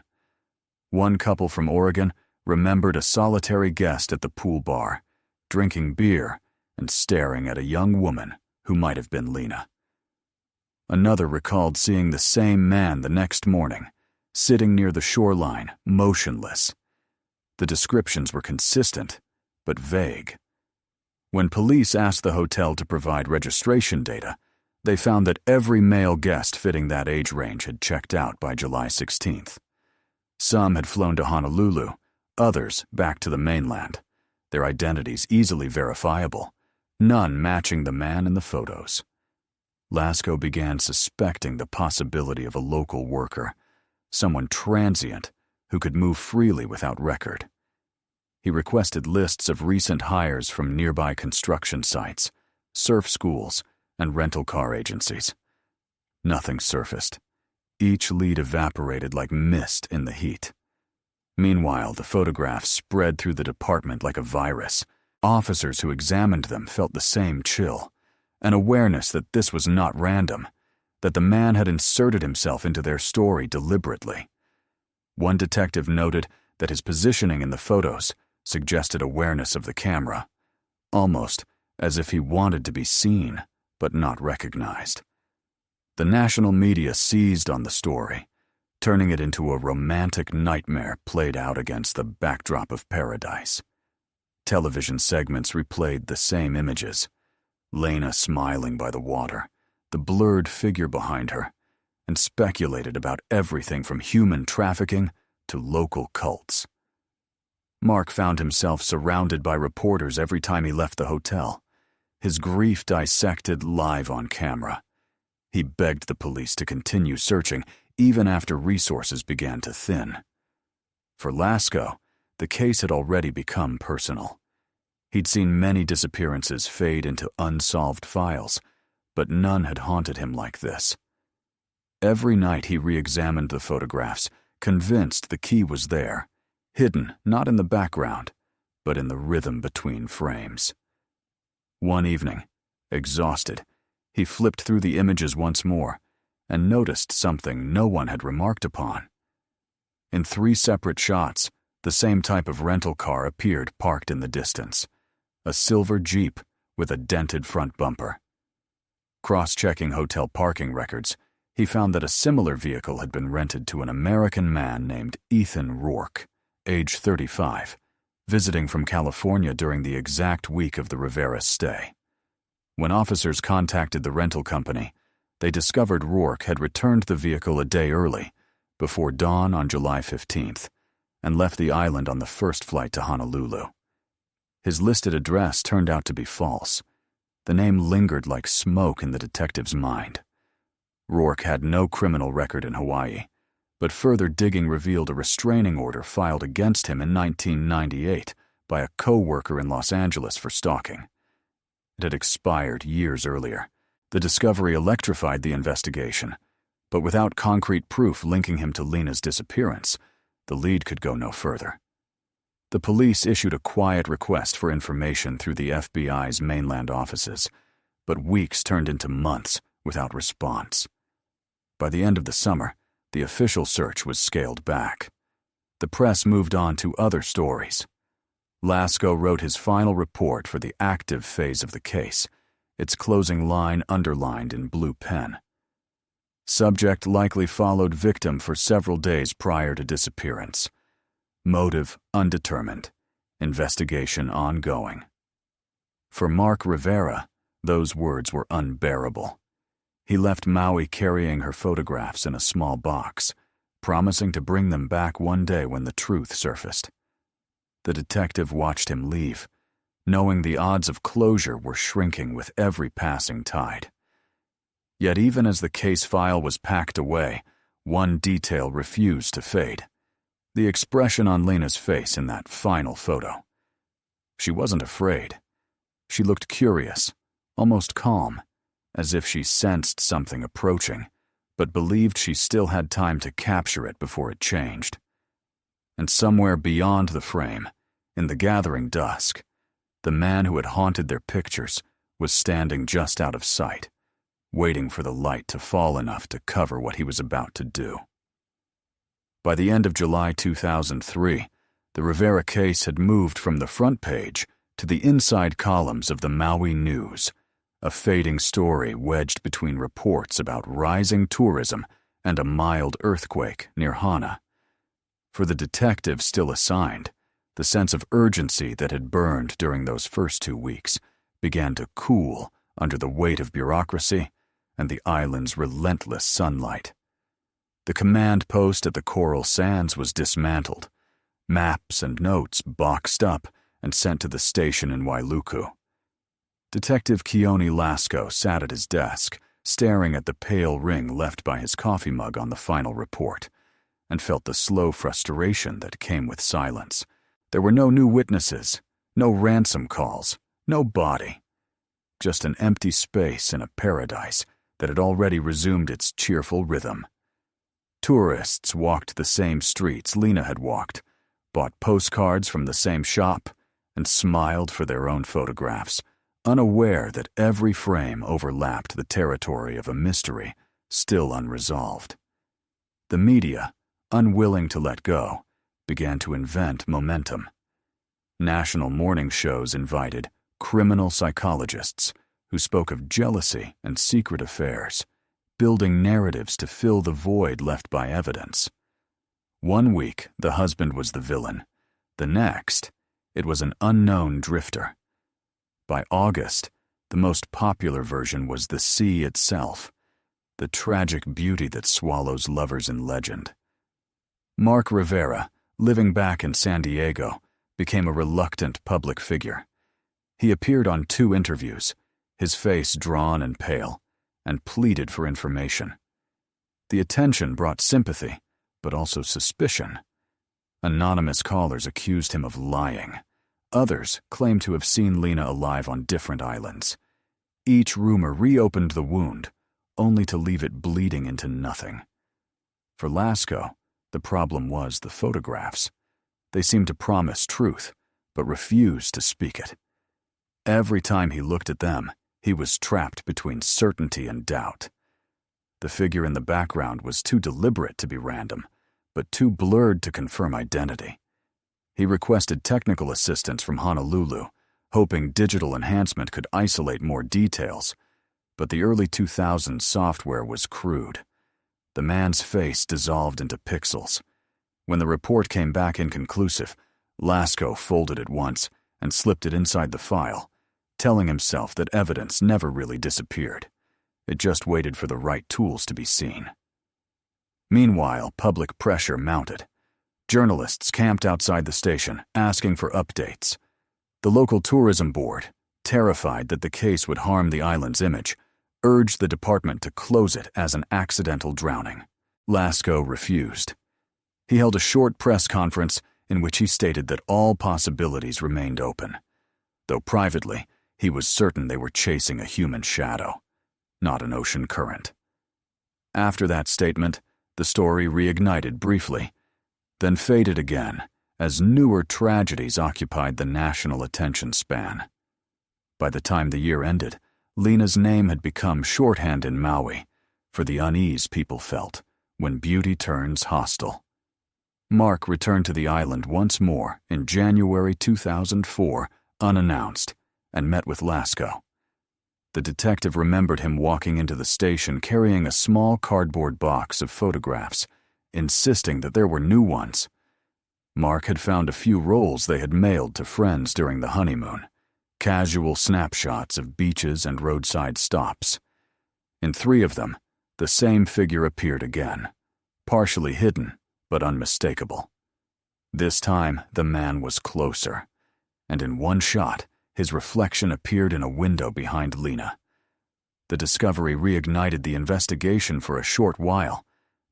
One couple from Oregon remembered a solitary guest at the pool bar, drinking beer and staring at a young woman who might have been Lena. Another recalled seeing the same man the next morning, sitting near the shoreline, motionless. The descriptions were consistent, but vague. When police asked the hotel to provide registration data, they found that every male guest fitting that age range had checked out by July 16th. Some had flown to Honolulu, others back to the mainland, their identities easily verifiable, none matching the man in the photos. Lasco began suspecting the possibility of a local worker, someone transient who could move freely without record. He requested lists of recent hires from nearby construction sites, surf schools, and rental car agencies. Nothing surfaced. Each lead evaporated like mist in the heat. Meanwhile, the photographs spread through the department like a virus. Officers who examined them felt the same chill, an awareness that this was not random, that the man had inserted himself into their story deliberately. One detective noted that his positioning in the photos suggested awareness of the camera, almost as if he wanted to be seen but not recognized. The national media seized on the story, turning it into a romantic nightmare played out against the backdrop of paradise. Television segments replayed the same images: Lena smiling by the water, the blurred figure behind her, and speculated about everything from human trafficking to local cults. Mark found himself surrounded by reporters every time he left the hotel, his grief dissected live on camera. He begged the police to continue searching even after resources began to thin. For Lasco, the case had already become personal. He'd seen many disappearances fade into unsolved files, but none had haunted him like this. Every night he re-examined the photographs, convinced the key was there, hidden not in the background, but in the rhythm between frames. One evening, exhausted, he flipped through the images once more and noticed something no one had remarked upon. In 3 separate shots, the same type of rental car appeared parked in the distance, a silver Jeep with a dented front bumper. Cross-checking hotel parking records, he found that a similar vehicle had been rented to an American man named Ethan Rourke, age 35, visiting from California during the exact week of the Rivera stay. When officers contacted the rental company, they discovered Rourke had returned the vehicle a day early, before dawn on July 15th, and left the island on the first flight to Honolulu. His listed address turned out to be false. The name lingered like smoke in the detective's mind. Rourke had no criminal record in Hawaii, but further digging revealed a restraining order filed against him in 1998 by a co-worker in Los Angeles for stalking. It had expired years earlier. The discovery electrified the investigation, but without concrete proof linking him to Lena's disappearance, the lead could go no further. The police issued a quiet request for information through the FBI's mainland offices, but weeks turned into months without response. By the end of the summer, the official search was scaled back. The press moved on to other stories. Lasco wrote his final report for the active phase of the case, its closing line underlined in blue pen. Subject likely followed victim for several days prior to disappearance. Motive undetermined. Investigation ongoing. For Mark Rivera, those words were unbearable. He left Maui carrying her photographs in a small box, promising to bring them back one day when the truth surfaced. The detective watched him leave, knowing the odds of closure were shrinking with every passing tide. Yet even as the case file was packed away, one detail refused to fade: the expression on Lena's face in that final photo. She wasn't afraid. She looked curious, almost calm, as if she sensed something approaching, but believed she still had time to capture it before it changed. And somewhere beyond the frame, in the gathering dusk, the man who had haunted their pictures was standing just out of sight, waiting for the light to fall enough to cover what he was about to do. By the end of July 2003, the Rivera case had moved from the front page to the inside columns of the Maui News, a fading story wedged between reports about rising tourism and a mild earthquake near Hana. For the detective still assigned, the sense of urgency that had burned during those first 2 weeks began to cool under the weight of bureaucracy and the island's relentless sunlight. The command post at the Coral Sands was dismantled, maps and notes boxed up and sent to the station in Wailuku. Detective Keone Lasco sat at his desk, staring at the pale ring left by his coffee mug on the final report, and felt the slow frustration that came with silence. There were no new witnesses, no ransom calls, no body. Just an empty space in a paradise that had already resumed its cheerful rhythm. Tourists walked the same streets Lena had walked, bought postcards from the same shop, and smiled for their own photographs, unaware that every frame overlapped the territory of a mystery still unresolved. The media, unwilling to let go, began to invent momentum. National morning shows invited criminal psychologists who spoke of jealousy and secret affairs, building narratives to fill the void left by evidence. One week, the husband was the villain. The next, it was an unknown drifter. By August, the most popular version was the sea itself, the tragic beauty that swallows lovers in legend. Mark Rivera, living back in San Diego, became a reluctant public figure. He appeared on 2 interviews, his face drawn and pale, and pleaded for information. The attention brought sympathy, but also suspicion. Anonymous callers accused him of lying. Others claimed to have seen Lena alive on different islands. Each rumor reopened the wound, only to leave it bleeding into nothing. For Lasco, the problem was the photographs. They seemed to promise truth, but refused to speak it. Every time he looked at them, he was trapped between certainty and doubt. The figure in the background was too deliberate to be random, but too blurred to confirm identity. He requested technical assistance from Honolulu, hoping digital enhancement could isolate more details, but the early 2000s software was crude. The man's face dissolved into pixels. When the report came back inconclusive, Lasco folded it once and slipped it inside the file, telling himself that evidence never really disappeared. It just waited for the right tools to be seen. Meanwhile, public pressure mounted. Journalists camped outside the station, asking for updates. The local tourism board, terrified that the case would harm the island's image, urged the department to close it as an accidental drowning. Lasco refused. He held a short press conference in which he stated that all possibilities remained open, though privately he was certain they were chasing a human shadow, not an ocean current. After that statement, the story reignited briefly, then faded again as newer tragedies occupied the national attention span. By the time the year ended, Lena's name had become shorthand in Maui for the unease people felt when beauty turns hostile. Mark returned to the island once more in January 2004, unannounced, and met with Lasco. The detective remembered him walking into the station carrying a small cardboard box of photographs, insisting that there were new ones. Mark had found a few rolls they had mailed to friends during the honeymoon, casual snapshots of beaches and roadside stops. In 3 of them, the same figure appeared again, partially hidden but unmistakable. This time, the man was closer, and in one shot, his reflection appeared in a window behind Lena. The discovery reignited the investigation for a short while,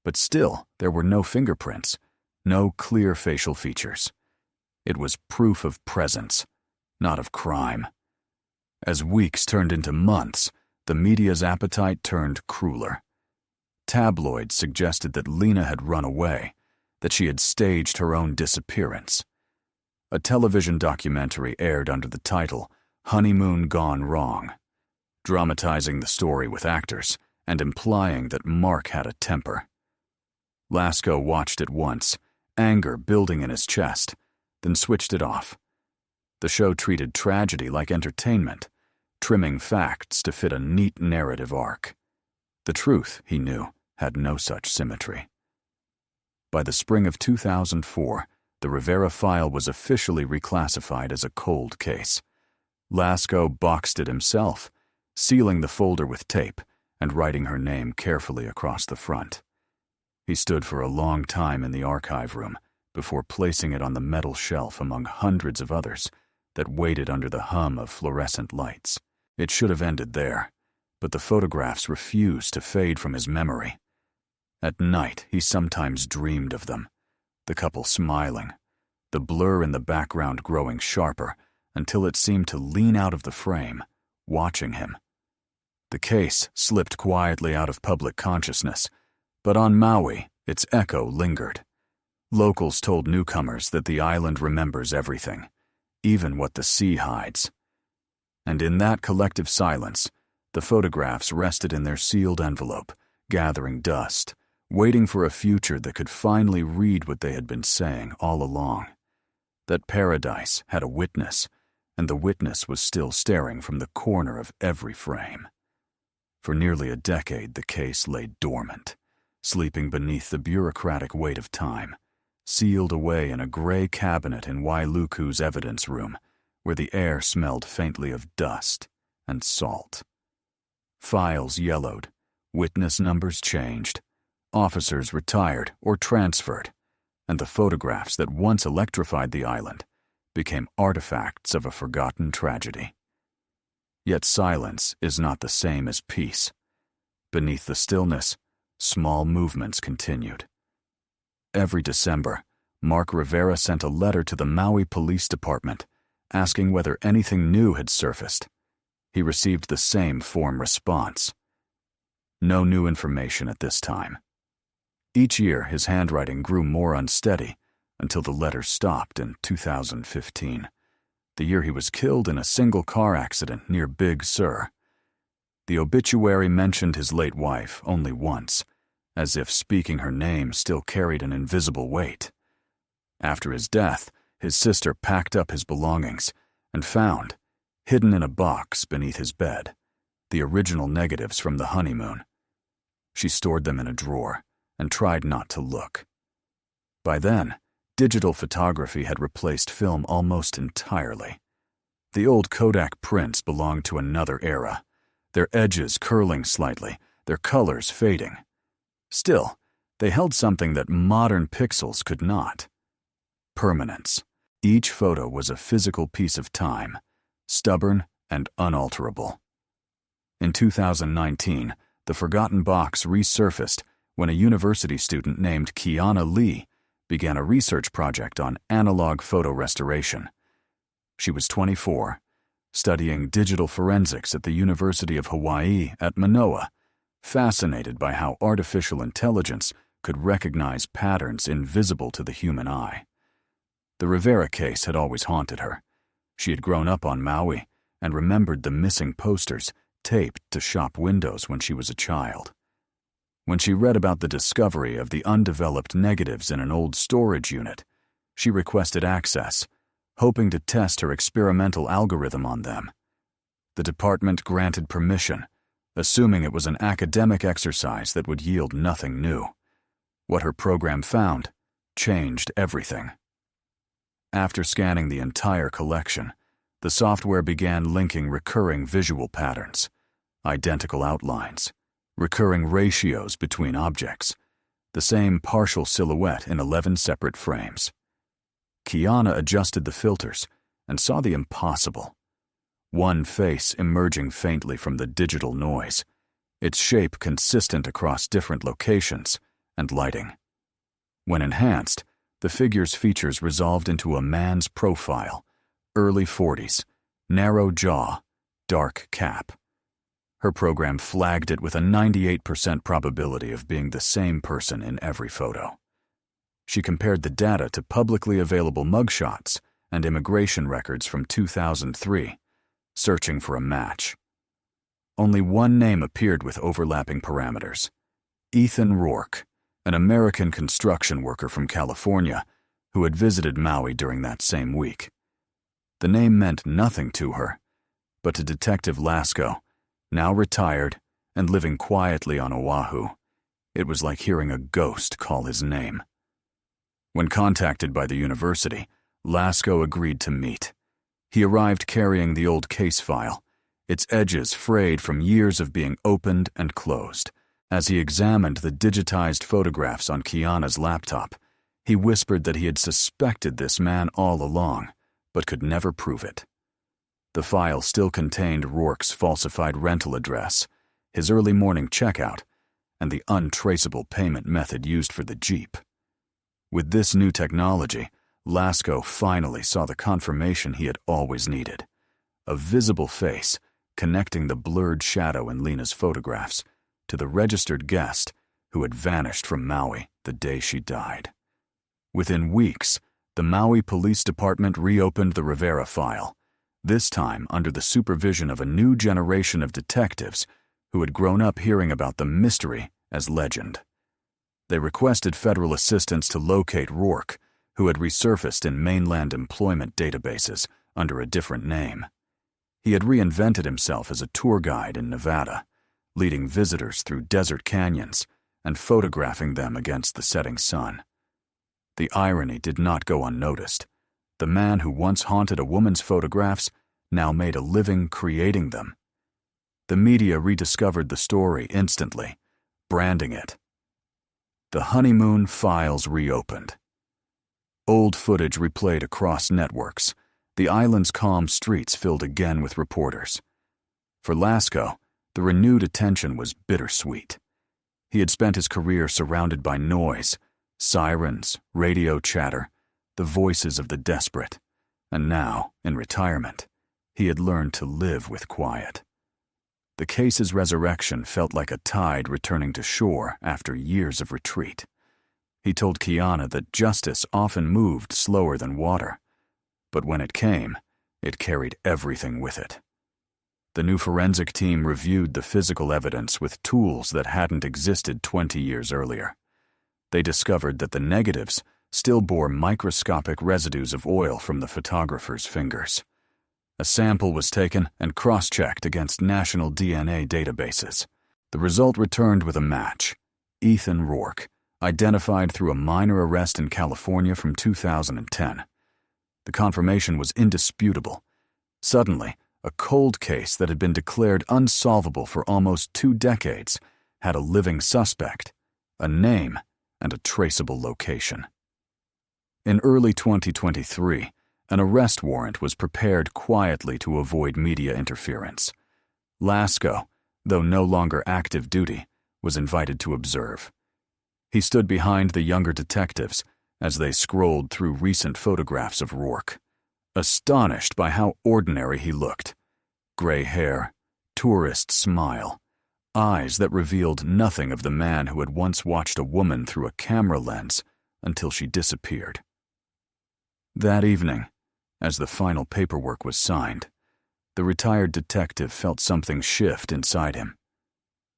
but still there were no fingerprints, no clear facial features. It was proof of presence, not of crime. As weeks turned into months, the media's appetite turned crueler. Tabloids suggested that Lena had run away, that she had staged her own disappearance. A television documentary aired under the title Honeymoon Gone Wrong, dramatizing the story with actors and implying that Mark had a temper. Lasco watched it once, anger building in his chest, then switched it off. The show treated tragedy like entertainment, trimming facts to fit a neat narrative arc. The truth, he knew, had no such symmetry. By the spring of 2004, the Rivera file was officially reclassified as a cold case. Lasco boxed it himself, sealing the folder with tape and writing her name carefully across the front. He stood for a long time in the archive room before placing it on the metal shelf among hundreds of others that waited under the hum of fluorescent lights. It should have ended there, but the photographs refused to fade from his memory. At night, he sometimes dreamed of them, the couple smiling, the blur in the background growing sharper until it seemed to lean out of the frame, watching him. The case slipped quietly out of public consciousness, but on Maui, its echo lingered. Locals told newcomers that the island remembers everything, even what the sea hides. And in that collective silence, the photographs rested in their sealed envelope, gathering dust, waiting for a future that could finally read what they had been saying all along. That paradise had a witness, and the witness was still staring from the corner of every frame. For nearly a decade, the case lay dormant, sleeping beneath the bureaucratic weight of time, sealed away in a gray cabinet in Wailuku's evidence room, where the air smelled faintly of dust and salt. Files yellowed, witness numbers changed, officers retired or transferred, and the photographs that once electrified the island became artifacts of a forgotten tragedy. Yet silence is not the same as peace. Beneath the stillness, small movements continued. Every December, Mark Rivera sent a letter to the Maui Police Department asking whether anything new had surfaced. He received the same form response. No new information at this time. Each year, his handwriting grew more unsteady until the letter stopped in 2015, the year he was killed in a single car accident near Big Sur. The obituary mentioned his late wife only once, as if speaking her name still carried an invisible weight. After his death, his sister packed up his belongings and found, hidden in a box beneath his bed, the original negatives from the honeymoon. She stored them in a drawer and tried not to look. By then, digital photography had replaced film almost entirely. The old Kodak prints belonged to another era, their edges curling slightly, their colors fading. Still, they held something that modern pixels could not: permanence. Each photo was a physical piece of time, stubborn and unalterable. In 2019, the forgotten box resurfaced when a university student named Kiana Lee began a research project on analog photo restoration. She was 24, studying digital forensics at the University of Hawaii at Manoa, fascinated by how artificial intelligence could recognize patterns invisible to the human eye. The Rivera case had always haunted her. She had grown up on Maui and remembered the missing posters taped to shop windows when she was a child. When she read about the discovery of the undeveloped negatives in an old storage unit, she requested access, hoping to test her experimental algorithm on them. The department granted permission, assuming it was an academic exercise that would yield nothing new. What her program found changed everything. After scanning the entire collection, the software began linking recurring visual patterns, identical outlines, recurring ratios between objects, the same partial silhouette in 11 separate frames. Kiana adjusted the filters and saw the impossible. One face emerging faintly from the digital noise, its shape consistent across different locations and lighting. When enhanced, the figure's features resolved into a man's profile, early 40s, narrow jaw, dark cap. Her program flagged it with a 98% probability of being the same person in every photo. She compared the data to publicly available mugshots and immigration records from 2003, searching for a match. Only one name appeared with overlapping parameters: Ethan Rourke, an American construction worker from California who had visited Maui during that same week. The name meant nothing to her, but to Detective Lasco, now retired and living quietly on Oahu, it was like hearing a ghost call his name. When contacted by the university, Lasco agreed to meet. He arrived carrying the old case file, its edges frayed from years of being opened and closed. As he examined the digitized photographs on Kiana's laptop, he whispered that he had suspected this man all along, but could never prove it. The file still contained Rourke's falsified rental address, his early morning checkout, and the untraceable payment method used for the Jeep. With this new technology, Lasco finally saw the confirmation he had always needed: a visible face connecting the blurred shadow in Lena's photographs to the registered guest who had vanished from Maui the day she died. Within weeks, the Maui Police Department reopened the Rivera file, this time under the supervision of a new generation of detectives who had grown up hearing about the mystery as legend. They requested federal assistance to locate Rourke, who had resurfaced in mainland employment databases under a different name. He had reinvented himself as a tour guide in Nevada, leading visitors through desert canyons and photographing them against the setting sun. The irony did not go unnoticed. The man who once haunted a woman's photographs now made a living creating them. The media rediscovered the story instantly, branding it. The honeymoon files reopened. Old footage replayed across networks, the island's calm streets filled again with reporters. For Lasco, the renewed attention was bittersweet. He had spent his career surrounded by noise, sirens, radio chatter, the voices of the desperate, and now, in retirement, he had learned to live with quiet. The case's resurrection felt like a tide returning to shore after years of retreat. He told Kiana that justice often moved slower than water, but when it came, it carried everything with it. The new forensic team reviewed the physical evidence with tools that hadn't existed 20 years earlier. They discovered that the negatives still bore microscopic residues of oil from the photographer's fingers. A sample was taken and cross-checked against national DNA databases. The result returned with a match: Ethan Rourke, identified through a minor arrest in California from 2010. The confirmation was indisputable. Suddenly, a cold case that had been declared unsolvable for almost 2 decades had a living suspect, a name, and a traceable location. In early 2023, an arrest warrant was prepared quietly to avoid media interference. Lasco, though no longer active duty, was invited to observe. He stood behind the younger detectives as they scrolled through recent photographs of Rourke, astonished by how ordinary he looked. Gray hair, tourist smile, eyes that revealed nothing of the man who had once watched a woman through a camera lens until she disappeared. That evening, as the final paperwork was signed, the retired detective felt something shift inside him.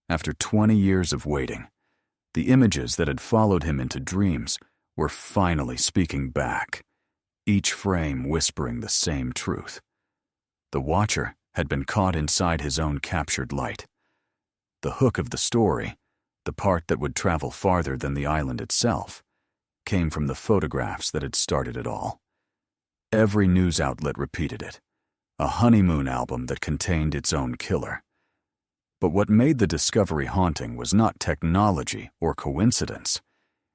After 20 years of waiting, the images that had followed him into dreams were finally speaking back, each frame whispering the same truth. The watcher had been caught inside his own captured light. The hook of the story, the part that would travel farther than the island itself, came from the photographs that had started it all. Every news outlet repeated it, a honeymoon album that contained its own killer. But what made the discovery haunting was not technology or coincidence.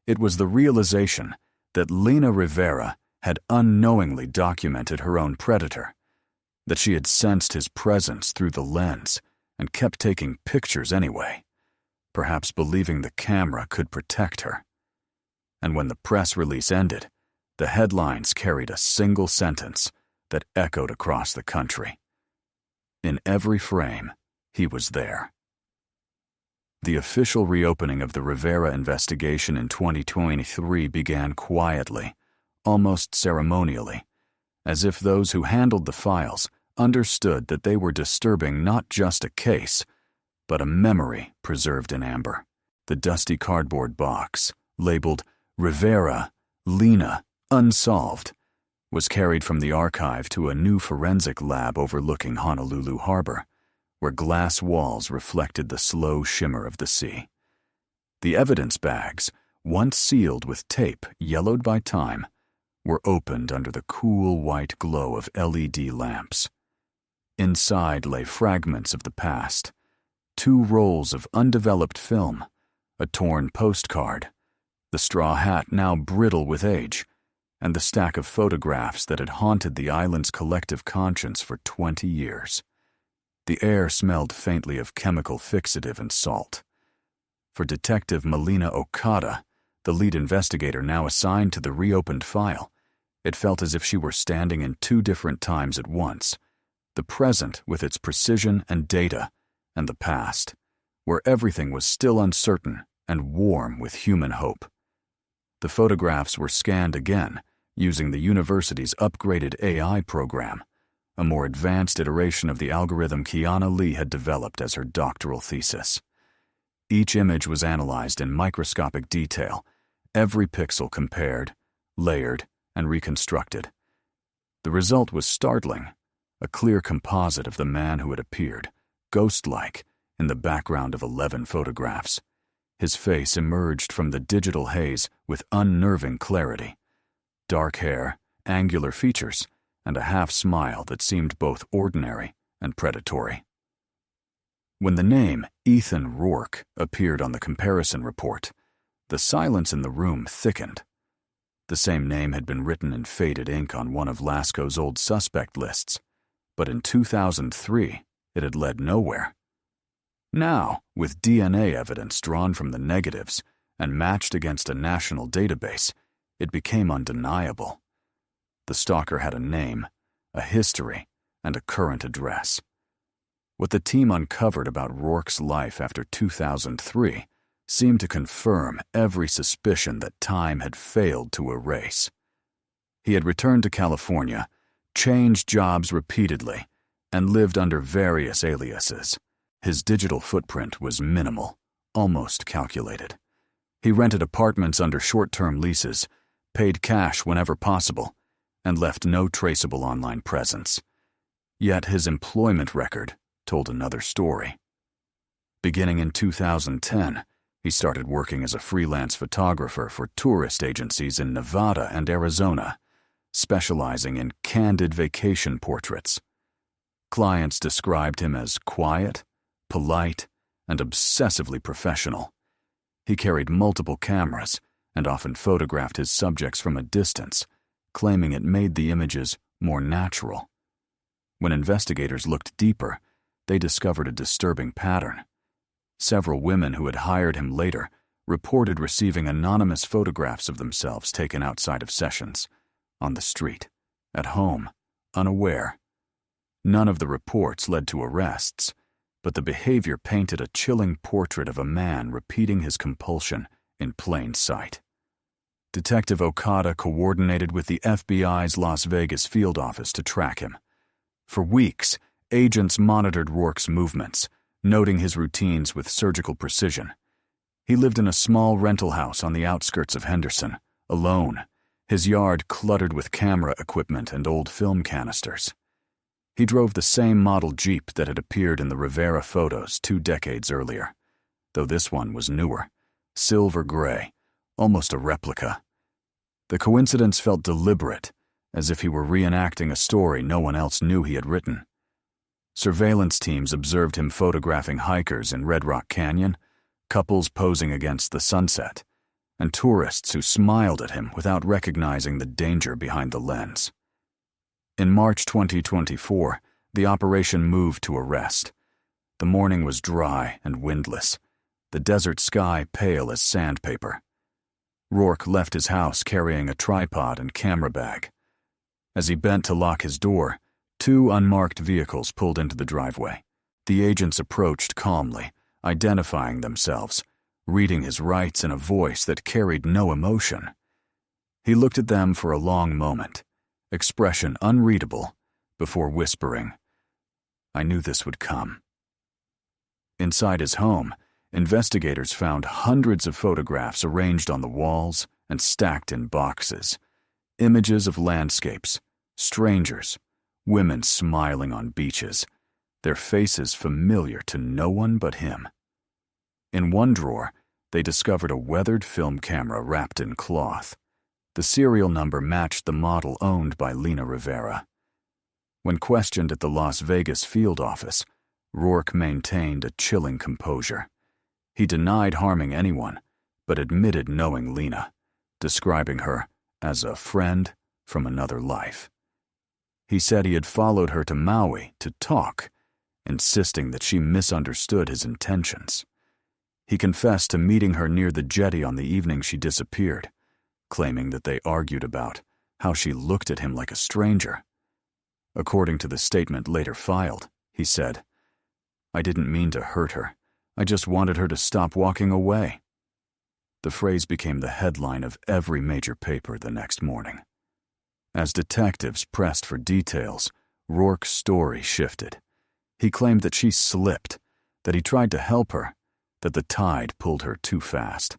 It was the realization that Lena Rivera had unknowingly documented her own predator, that she had sensed his presence through the lens and kept taking pictures anyway, perhaps believing the camera could protect her. And when the press release ended, the headlines carried a single sentence that echoed across the country. In every frame, he was there. The official reopening of the Rivera investigation in 2023 began quietly, almost ceremonially, as if those who handled the files understood that they were disturbing not just a case, but a memory preserved in amber. The dusty cardboard box, labeled Rivera, Lena, Unsolved, was carried from the archive to a new forensic lab overlooking Honolulu Harbor, where glass walls reflected the slow shimmer of the sea. The evidence bags, once sealed with tape yellowed by time, were opened under the cool white glow of LED lamps. Inside lay fragments of the past, 2 rolls of undeveloped film, a torn postcard, the straw hat now brittle with age, and the stack of photographs that had haunted the island's collective conscience for 20 years. The air smelled faintly of chemical fixative and salt. For Detective Melina Okada, the lead investigator now assigned to the reopened file, it felt as if she were standing in 2 different times at once, the present with its precision and data, and the past, where everything was still uncertain and warm with human hope. The photographs were scanned again, using the university's upgraded AI program, a more advanced iteration of the algorithm Kiana Lee had developed as her doctoral thesis. Each image was analyzed in microscopic detail, every pixel compared, layered, and reconstructed. The result was startling, a clear composite of the man who had appeared, ghost-like, in the background of 11 photographs. His face emerged from the digital haze with unnerving clarity. Dark hair, angular features, and a half-smile that seemed both ordinary and predatory. When the name Ethan Rourke appeared on the comparison report, the silence in the room thickened. The same name had been written in faded ink on one of Lasco's old suspect lists, but in 2003 it had led nowhere. Now, with DNA evidence drawn from the negatives and matched against a national database, it became undeniable. The stalker had a name, a history, and a current address. What the team uncovered about Rourke's life after 2003 seemed to confirm every suspicion that time had failed to erase. He had returned to California, changed jobs repeatedly, and lived under various aliases. His digital footprint was minimal, almost calculated. He rented apartments under short-term leases, paid cash whenever possible, and left no traceable online presence. Yet his employment record told another story. Beginning in 2010, he started working as a freelance photographer for tourist agencies in Nevada and Arizona, specializing in candid vacation portraits. Clients described him as quiet, polite, and obsessively professional. He carried multiple cameras and often photographed his subjects from a distance, claiming it made the images more natural. When investigators looked deeper, they discovered a disturbing pattern. Several women who had hired him later reported receiving anonymous photographs of themselves taken outside of sessions, on the street, at home, unaware. None of the reports led to arrests, but the behavior painted a chilling portrait of a man repeating his compulsion in plain sight. Detective Okada coordinated with the FBI's Las Vegas field office to track him. For weeks, agents monitored Rourke's movements, noting his routines with surgical precision. He lived in a small rental house on the outskirts of Henderson, alone, his yard cluttered with camera equipment and old film canisters. He drove the same model Jeep that had appeared in the Rivera photos 2 decades earlier, though this one was newer, silver gray, almost a replica. The coincidence felt deliberate, as if he were reenacting a story no one else knew he had written. Surveillance teams observed him photographing hikers in Red Rock Canyon, couples posing against the sunset, and tourists who smiled at him without recognizing the danger behind the lens. In March 2024, the operation moved to arrest. The morning was dry and windless, the desert sky pale as sandpaper. Rourke left his house carrying a tripod and camera bag. As he bent to lock his door, 2 unmarked vehicles pulled into the driveway. The agents approached calmly, identifying themselves, reading his rights in a voice that carried no emotion. He looked at them for a long moment, expression unreadable, before whispering, I knew this would come. Inside his home, investigators found hundreds of photographs arranged on the walls and stacked in boxes. Images of landscapes, strangers, women smiling on beaches, their faces familiar to no one but him. In one drawer, they discovered a weathered film camera wrapped in cloth. The serial number matched the model owned by Lena Rivera. When questioned at the Las Vegas field office, Rourke maintained a chilling composure. He denied harming anyone, but admitted knowing Lena, describing her as a friend from another life. He said he had followed her to Maui to talk, insisting that she misunderstood his intentions. He confessed to meeting her near the jetty on the evening she disappeared, claiming that they argued about how she looked at him like a stranger. According to the statement later filed, he said, "I didn't mean to hurt her. I just wanted her to stop walking away." The phrase became the headline of every major paper the next morning. As detectives pressed for details, Rourke's story shifted. He claimed that she slipped, that he tried to help her, that the tide pulled her too fast.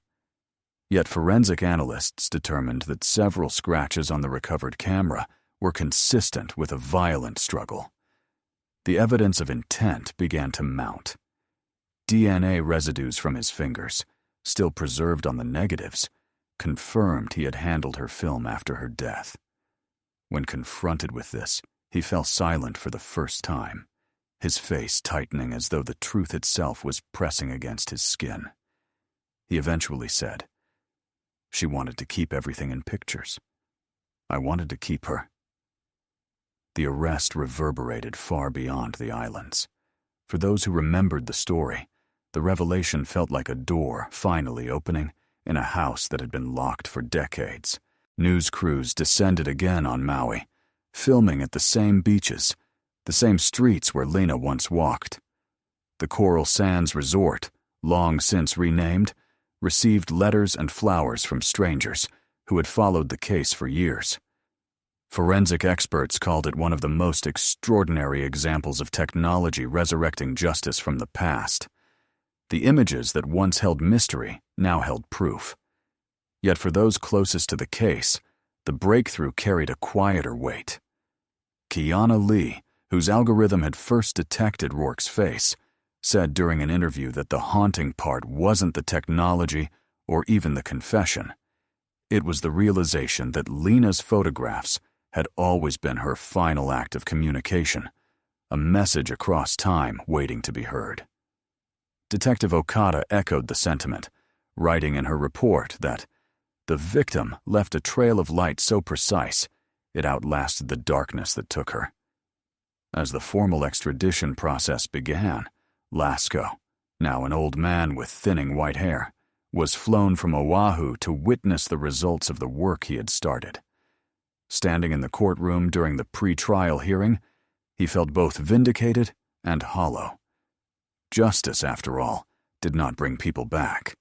Yet forensic analysts determined that several scratches on the recovered camera were consistent with a violent struggle. The evidence of intent began to mount. DNA residues from his fingers, still preserved on the negatives, confirmed he had handled her film after her death. When confronted with this, he fell silent for the first time, his face tightening as though the truth itself was pressing against his skin. He eventually said, "She wanted to keep everything in pictures. I wanted to keep her." The arrest reverberated far beyond the islands. For those who remembered the story, the revelation felt like a door finally opening in a house that had been locked for decades. News crews descended again on Maui, filming at the same beaches, the same streets where Lena once walked. The Coral Sands Resort, long since renamed, received letters and flowers from strangers who had followed the case for years. Forensic experts called it one of the most extraordinary examples of technology resurrecting justice from the past. The images that once held mystery now held proof. Yet for those closest to the case, the breakthrough carried a quieter weight. Kiana Lee, whose algorithm had first detected Rourke's face, said during an interview that the haunting part wasn't the technology or even the confession. It was the realization that Lena's photographs had always been her final act of communication, a message across time waiting to be heard. Detective Okada echoed the sentiment, writing in her report that the victim left a trail of light so precise it outlasted the darkness that took her. As the formal extradition process began, Lasco, now an old man with thinning white hair, was flown from Oahu to witness the results of the work he had started. Standing in the courtroom during the pre-trial hearing, he felt both vindicated and hollow. Justice, after all, did not bring people back.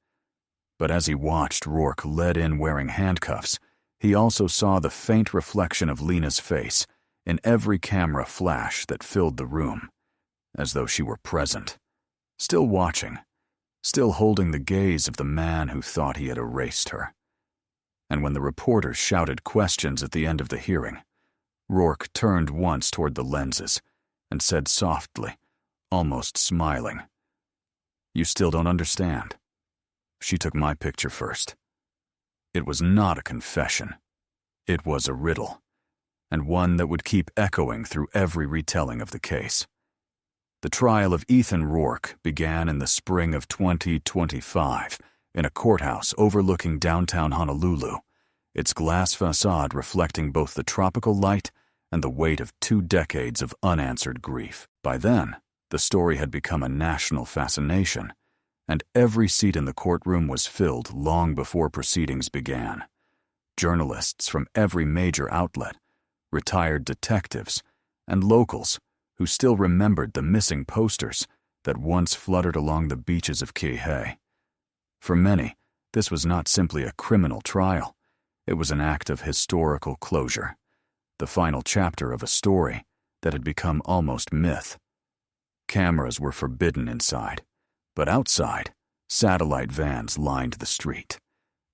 But as he watched Rourke led in wearing handcuffs, he also saw the faint reflection of Lena's face in every camera flash that filled the room, as though she were present, still watching, still holding the gaze of the man who thought he had erased her. And when the reporters shouted questions at the end of the hearing, Rourke turned once toward the lenses and said softly, almost smiling, "You still don't understand. She took my picture first." It was not a confession. It was a riddle, and one that would keep echoing through every retelling of the case. The trial of Ethan Rourke began in the spring of 2025 in a courthouse overlooking downtown Honolulu, its glass facade reflecting both the tropical light and the weight of 2 decades of unanswered grief. By then, the story had become a national fascination, and every seat in the courtroom was filled long before proceedings began. Journalists from every major outlet, retired detectives, and locals who still remembered the missing posters that once fluttered along the beaches of Kihei. For many, this was not simply a criminal trial. It was an act of historical closure, the final chapter of a story that had become almost myth. Cameras were forbidden inside, but outside, satellite vans lined the street,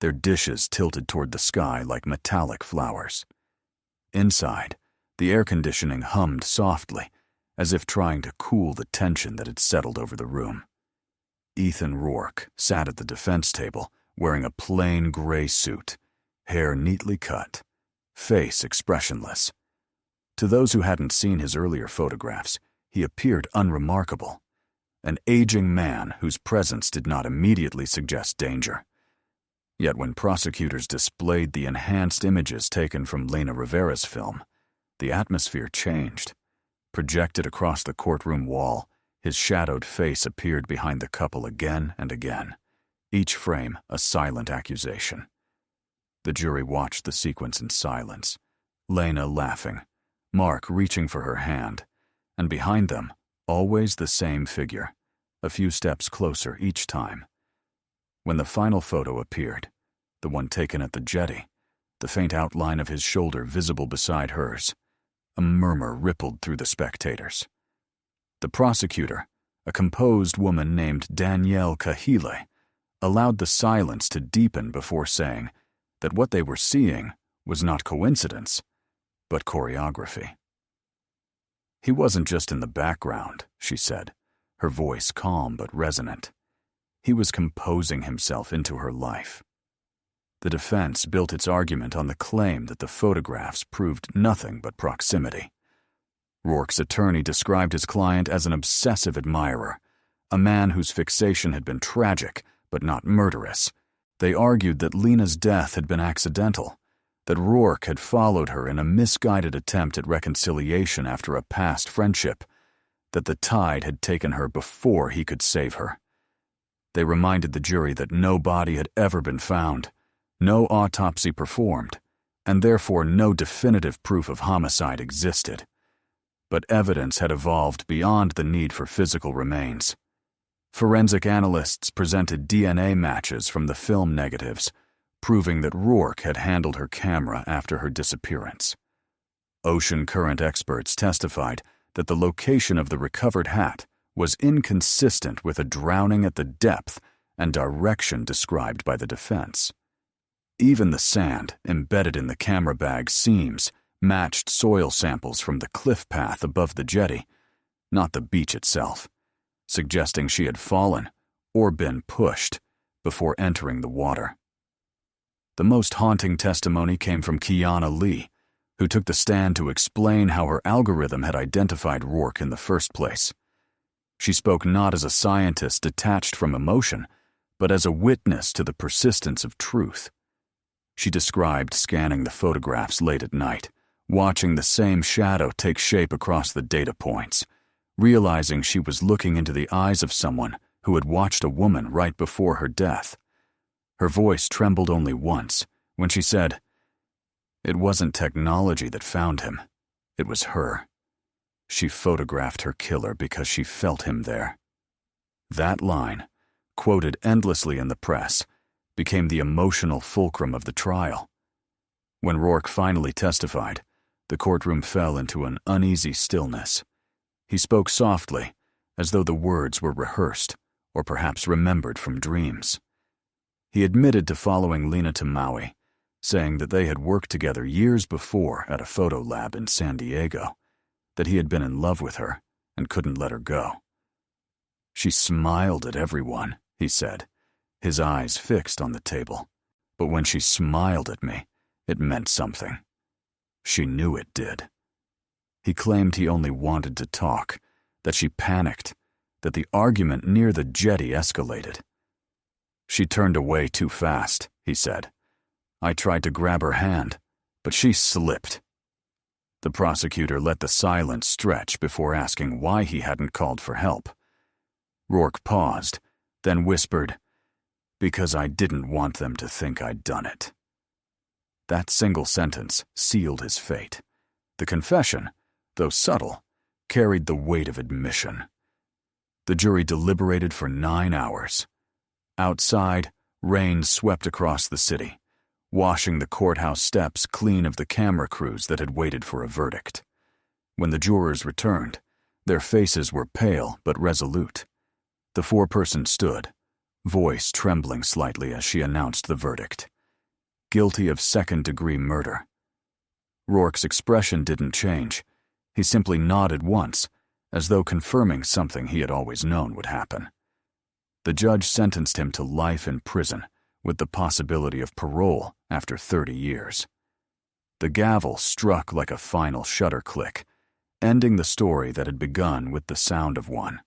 their dishes tilted toward the sky like metallic flowers. Inside, the air conditioning hummed softly, as if trying to cool the tension that had settled over the room. Ethan Rourke sat at the defense table, wearing a plain gray suit, hair neatly cut, face expressionless. To those who hadn't seen his earlier photographs, he appeared unremarkable, an aging man whose presence did not immediately suggest danger. Yet when prosecutors displayed the enhanced images taken from Lena Rivera's film, the atmosphere changed. Projected across the courtroom wall, his shadowed face appeared behind the couple again and again, each frame a silent accusation. The jury watched the sequence in silence, Lena laughing, Mark reaching for her hand, and behind them, always the same figure, a few steps closer each time. When the final photo appeared, the one taken at the jetty, the faint outline of his shoulder visible beside hers, a murmur rippled through the spectators. The prosecutor, a composed woman named Danielle Kahile, allowed the silence to deepen before saying that what they were seeing was not coincidence, but choreography. He wasn't just in the background, she said, her voice calm but resonant. He was composing himself into her life. The defense built its argument on the claim that the photographs proved nothing but proximity. Rourke's attorney described his client as an obsessive admirer, a man whose fixation had been tragic but not murderous. They argued that Lena's death had been accidental, that Rourke had followed her in a misguided attempt at reconciliation after a past friendship, that the tide had taken her before he could save her. They reminded the jury that no body had ever been found, no autopsy performed, and therefore no definitive proof of homicide existed. But evidence had evolved beyond the need for physical remains. Forensic analysts presented DNA matches from the film negatives, proving that Rourke had handled her camera after her disappearance. Ocean current experts testified that the location of the recovered hat was inconsistent with a drowning at the depth and direction described by the defense. Even the sand embedded in the camera bag's seams matched soil samples from the cliff path above the jetty, not the beach itself, suggesting she had fallen or been pushed before entering the water. The most haunting testimony came from Kiana Lee, who took the stand to explain how her algorithm had identified Rourke in the first place. She spoke not as a scientist detached from emotion, but as a witness to the persistence of truth. She described scanning the photographs late at night, watching the same shadow take shape across the data points, realizing she was looking into the eyes of someone who had watched a woman right before her death. Her voice trembled only once when she said, "It wasn't technology that found him. It was her. She photographed her killer because she felt him there." That line, quoted endlessly in the press, became the emotional fulcrum of the trial. When Rourke finally testified, the courtroom fell into an uneasy stillness. He spoke softly, as though the words were rehearsed, or perhaps remembered from dreams. He admitted to following Lena to Maui, saying that they had worked together years before at a photo lab in San Diego, that he had been in love with her and couldn't let her go. "She smiled at everyone," he said, his eyes fixed on the table. "But when she smiled at me, it meant something. She knew it did." He claimed he only wanted to talk, that she panicked, that the argument near the jetty escalated. "She turned away too fast," he said. "I tried to grab her hand, but she slipped." The prosecutor let the silence stretch before asking why he hadn't called for help. Rourke paused, then whispered, "Because I didn't want them to think I'd done it." That single sentence sealed his fate. The confession, though subtle, carried the weight of admission. The jury deliberated for 9 hours. Outside, rain swept across the city, washing the courthouse steps clean of the camera crews that had waited for a verdict. When the jurors returned, Their faces were pale but resolute. The foreperson stood, voice trembling slightly as she announced the verdict. Guilty of second-degree murder. Rourke's expression didn't change. He simply nodded once, as though confirming something he had always known would happen. The judge sentenced him to life in prison, with the possibility of parole after 30 years. The gavel struck like a final shutter click, ending the story that had begun with the sound of one.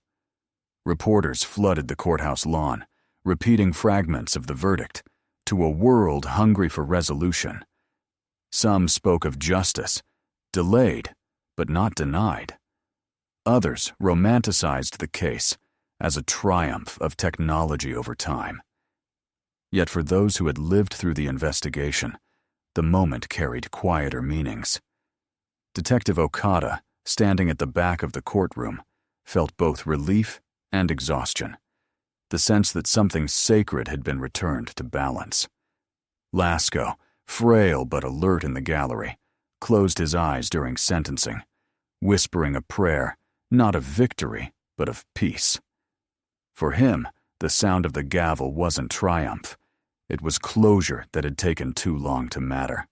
Reporters flooded the courthouse lawn, repeating fragments of the verdict to a world hungry for resolution. Some spoke of justice, delayed but not denied. Others romanticized the case as a triumph of technology over time. Yet for those who had lived through the investigation, the moment carried quieter meanings. Detective Okada, standing at the back of the courtroom, felt both relief and exhaustion, the sense that something sacred had been returned to balance. Lasco, frail but alert in the gallery, closed his eyes during sentencing, whispering a prayer not of victory but of peace. For him, the sound of the gavel wasn't triumph. It was closure that had taken too long to matter.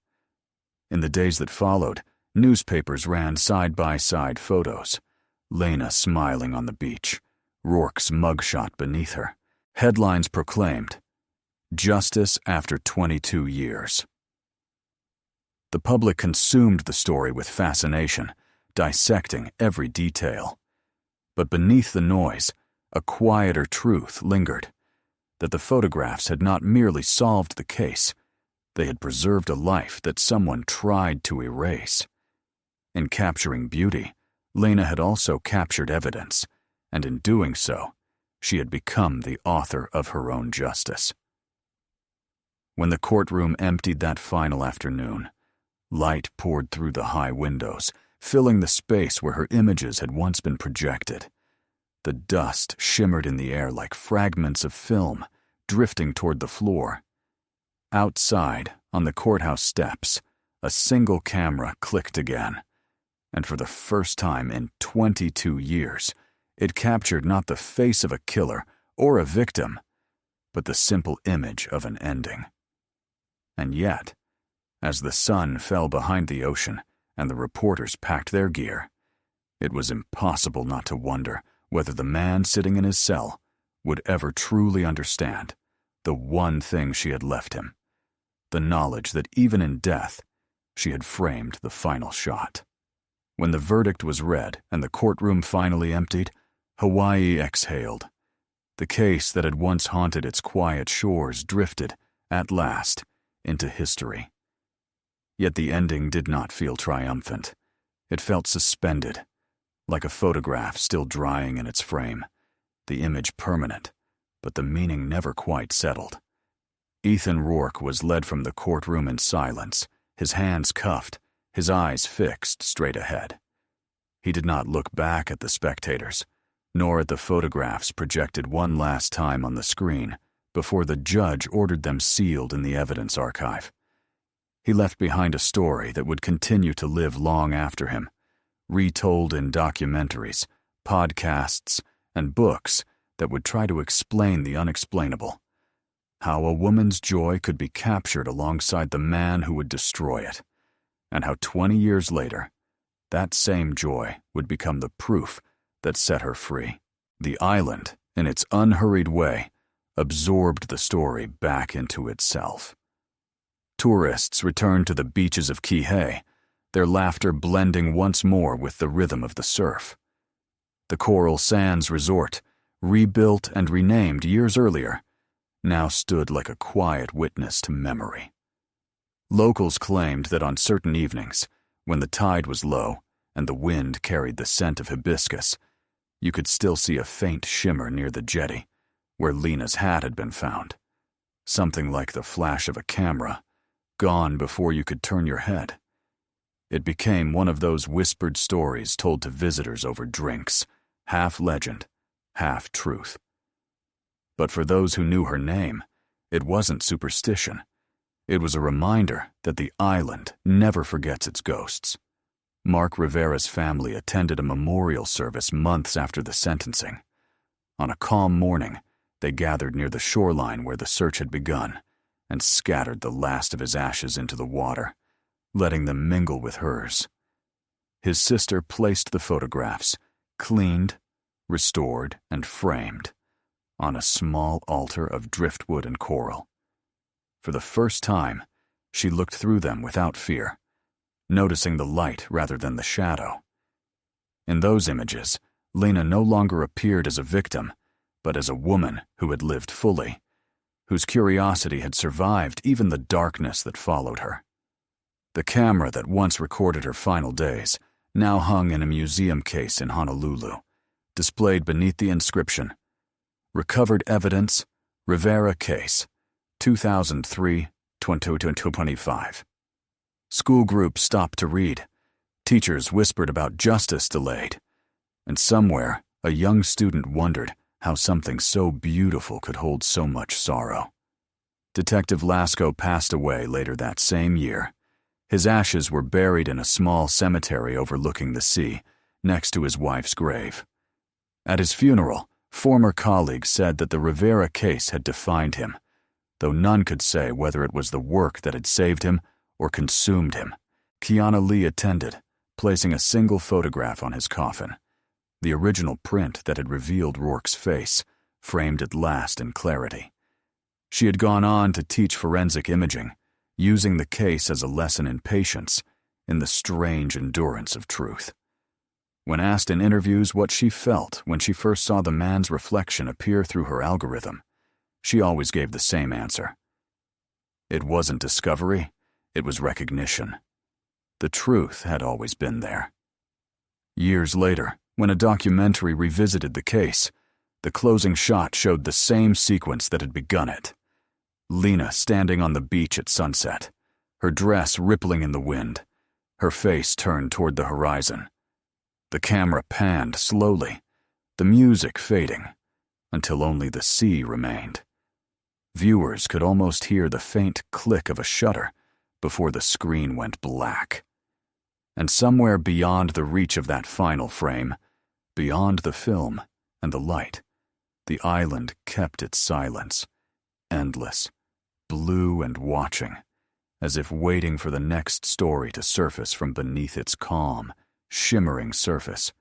In the days that followed, newspapers ran side-by-side photos. Lena smiling on the beach, Rourke's mugshot beneath her. Headlines proclaimed, "Justice after 22 years." The public consumed the story with fascination, dissecting every detail. But beneath the noise, a quieter truth lingered, that the photographs had not merely solved the case, they had preserved a life that someone tried to erase. In capturing beauty, Lena had also captured evidence, and in doing so, she had become the author of her own justice. When the courtroom emptied that final afternoon, light poured through the high windows, filling the space where her images had once been projected. The dust shimmered in the air like fragments of film, drifting toward the floor. Outside, on the courthouse steps, a single camera clicked again, and for the first time in 22 years, it captured not the face of a killer or a victim, but the simple image of an ending. And yet, as the sun fell behind the ocean and the reporters packed their gear, it was impossible not to wonder whether the man sitting in his cell would ever truly understand the one thing she had left him, the knowledge that even in death, she had framed the final shot. When the verdict was read and the courtroom finally emptied, Hawaii exhaled. The case that had once haunted its quiet shores drifted, at last, into history. Yet the ending did not feel triumphant. It felt suspended, like a photograph still drying in its frame, the image permanent, but the meaning never quite settled. Ethan Rourke was led from the courtroom in silence, his hands cuffed, his eyes fixed straight ahead. He did not look back at the spectators, nor at the photographs projected one last time on the screen before the judge ordered them sealed in the evidence archive. He left behind a story that would continue to live long after him, retold in documentaries, podcasts, and books that would try to explain the unexplainable. How a woman's joy could be captured alongside the man who would destroy it, and how 20 years later, that same joy would become the proof that set her free. The island, in its unhurried way, absorbed the story back into itself. Tourists returned to the beaches of Kihei, their laughter blending once more with the rhythm of the surf. The Coral Sands Resort, rebuilt and renamed years earlier, now stood like a quiet witness to memory. Locals claimed that on certain evenings, when the tide was low and the wind carried the scent of hibiscus, you could still see a faint shimmer near the jetty, where Lena's hat had been found. Something like the flash of a camera, gone before you could turn your head. It became one of those whispered stories told to visitors over drinks, half legend, half truth. But for those who knew her name, it wasn't superstition. It was a reminder that the island never forgets its ghosts. Mark Rivera's family attended a memorial service months after the sentencing. On a calm morning, they gathered near the shoreline where the search had begun and scattered the last of his ashes into the water, letting them mingle with hers. His sister placed the photographs, cleaned, restored, and framed, on a small altar of driftwood and coral. For the first time, she looked through them without fear, noticing the light rather than the shadow. In those images, Lena no longer appeared as a victim, but as a woman who had lived fully, whose curiosity had survived even the darkness that followed her. The camera that once recorded her final days now hung in a museum case in Honolulu, displayed beneath the inscription, "Recovered Evidence, Rivera Case, 2003-2025. School groups stopped to read. Teachers whispered about justice delayed. And somewhere, a young student wondered how something so beautiful could hold so much sorrow. Detective Lasco passed away later that same year. His ashes were buried in a small cemetery overlooking the sea, next to his wife's grave. At his funeral, former colleagues said that the Rivera case had defined him, though none could say whether it was the work that had saved him or consumed him. Kiana Lee attended, placing a single photograph on his coffin, the original print that had revealed Rourke's face, framed at last in clarity. She had gone on to teach forensic imaging, using the case as a lesson in patience, in the strange endurance of truth. When asked in interviews what she felt when she first saw the man's reflection appear through her algorithm, she always gave the same answer. It wasn't discovery, it was recognition. The truth had always been there. Years later, when a documentary revisited the case, the closing shot showed the same sequence that had begun it. Lena standing on the beach at sunset, her dress rippling in the wind, her face turned toward the horizon. The camera panned slowly, the music fading, until only the sea remained. Viewers could almost hear the faint click of a shutter before the screen went black. And somewhere beyond the reach of that final frame, beyond the film and the light, the island kept its silence, endless, blue and watching, as if waiting for the next story to surface from beneath its calm, shimmering surface.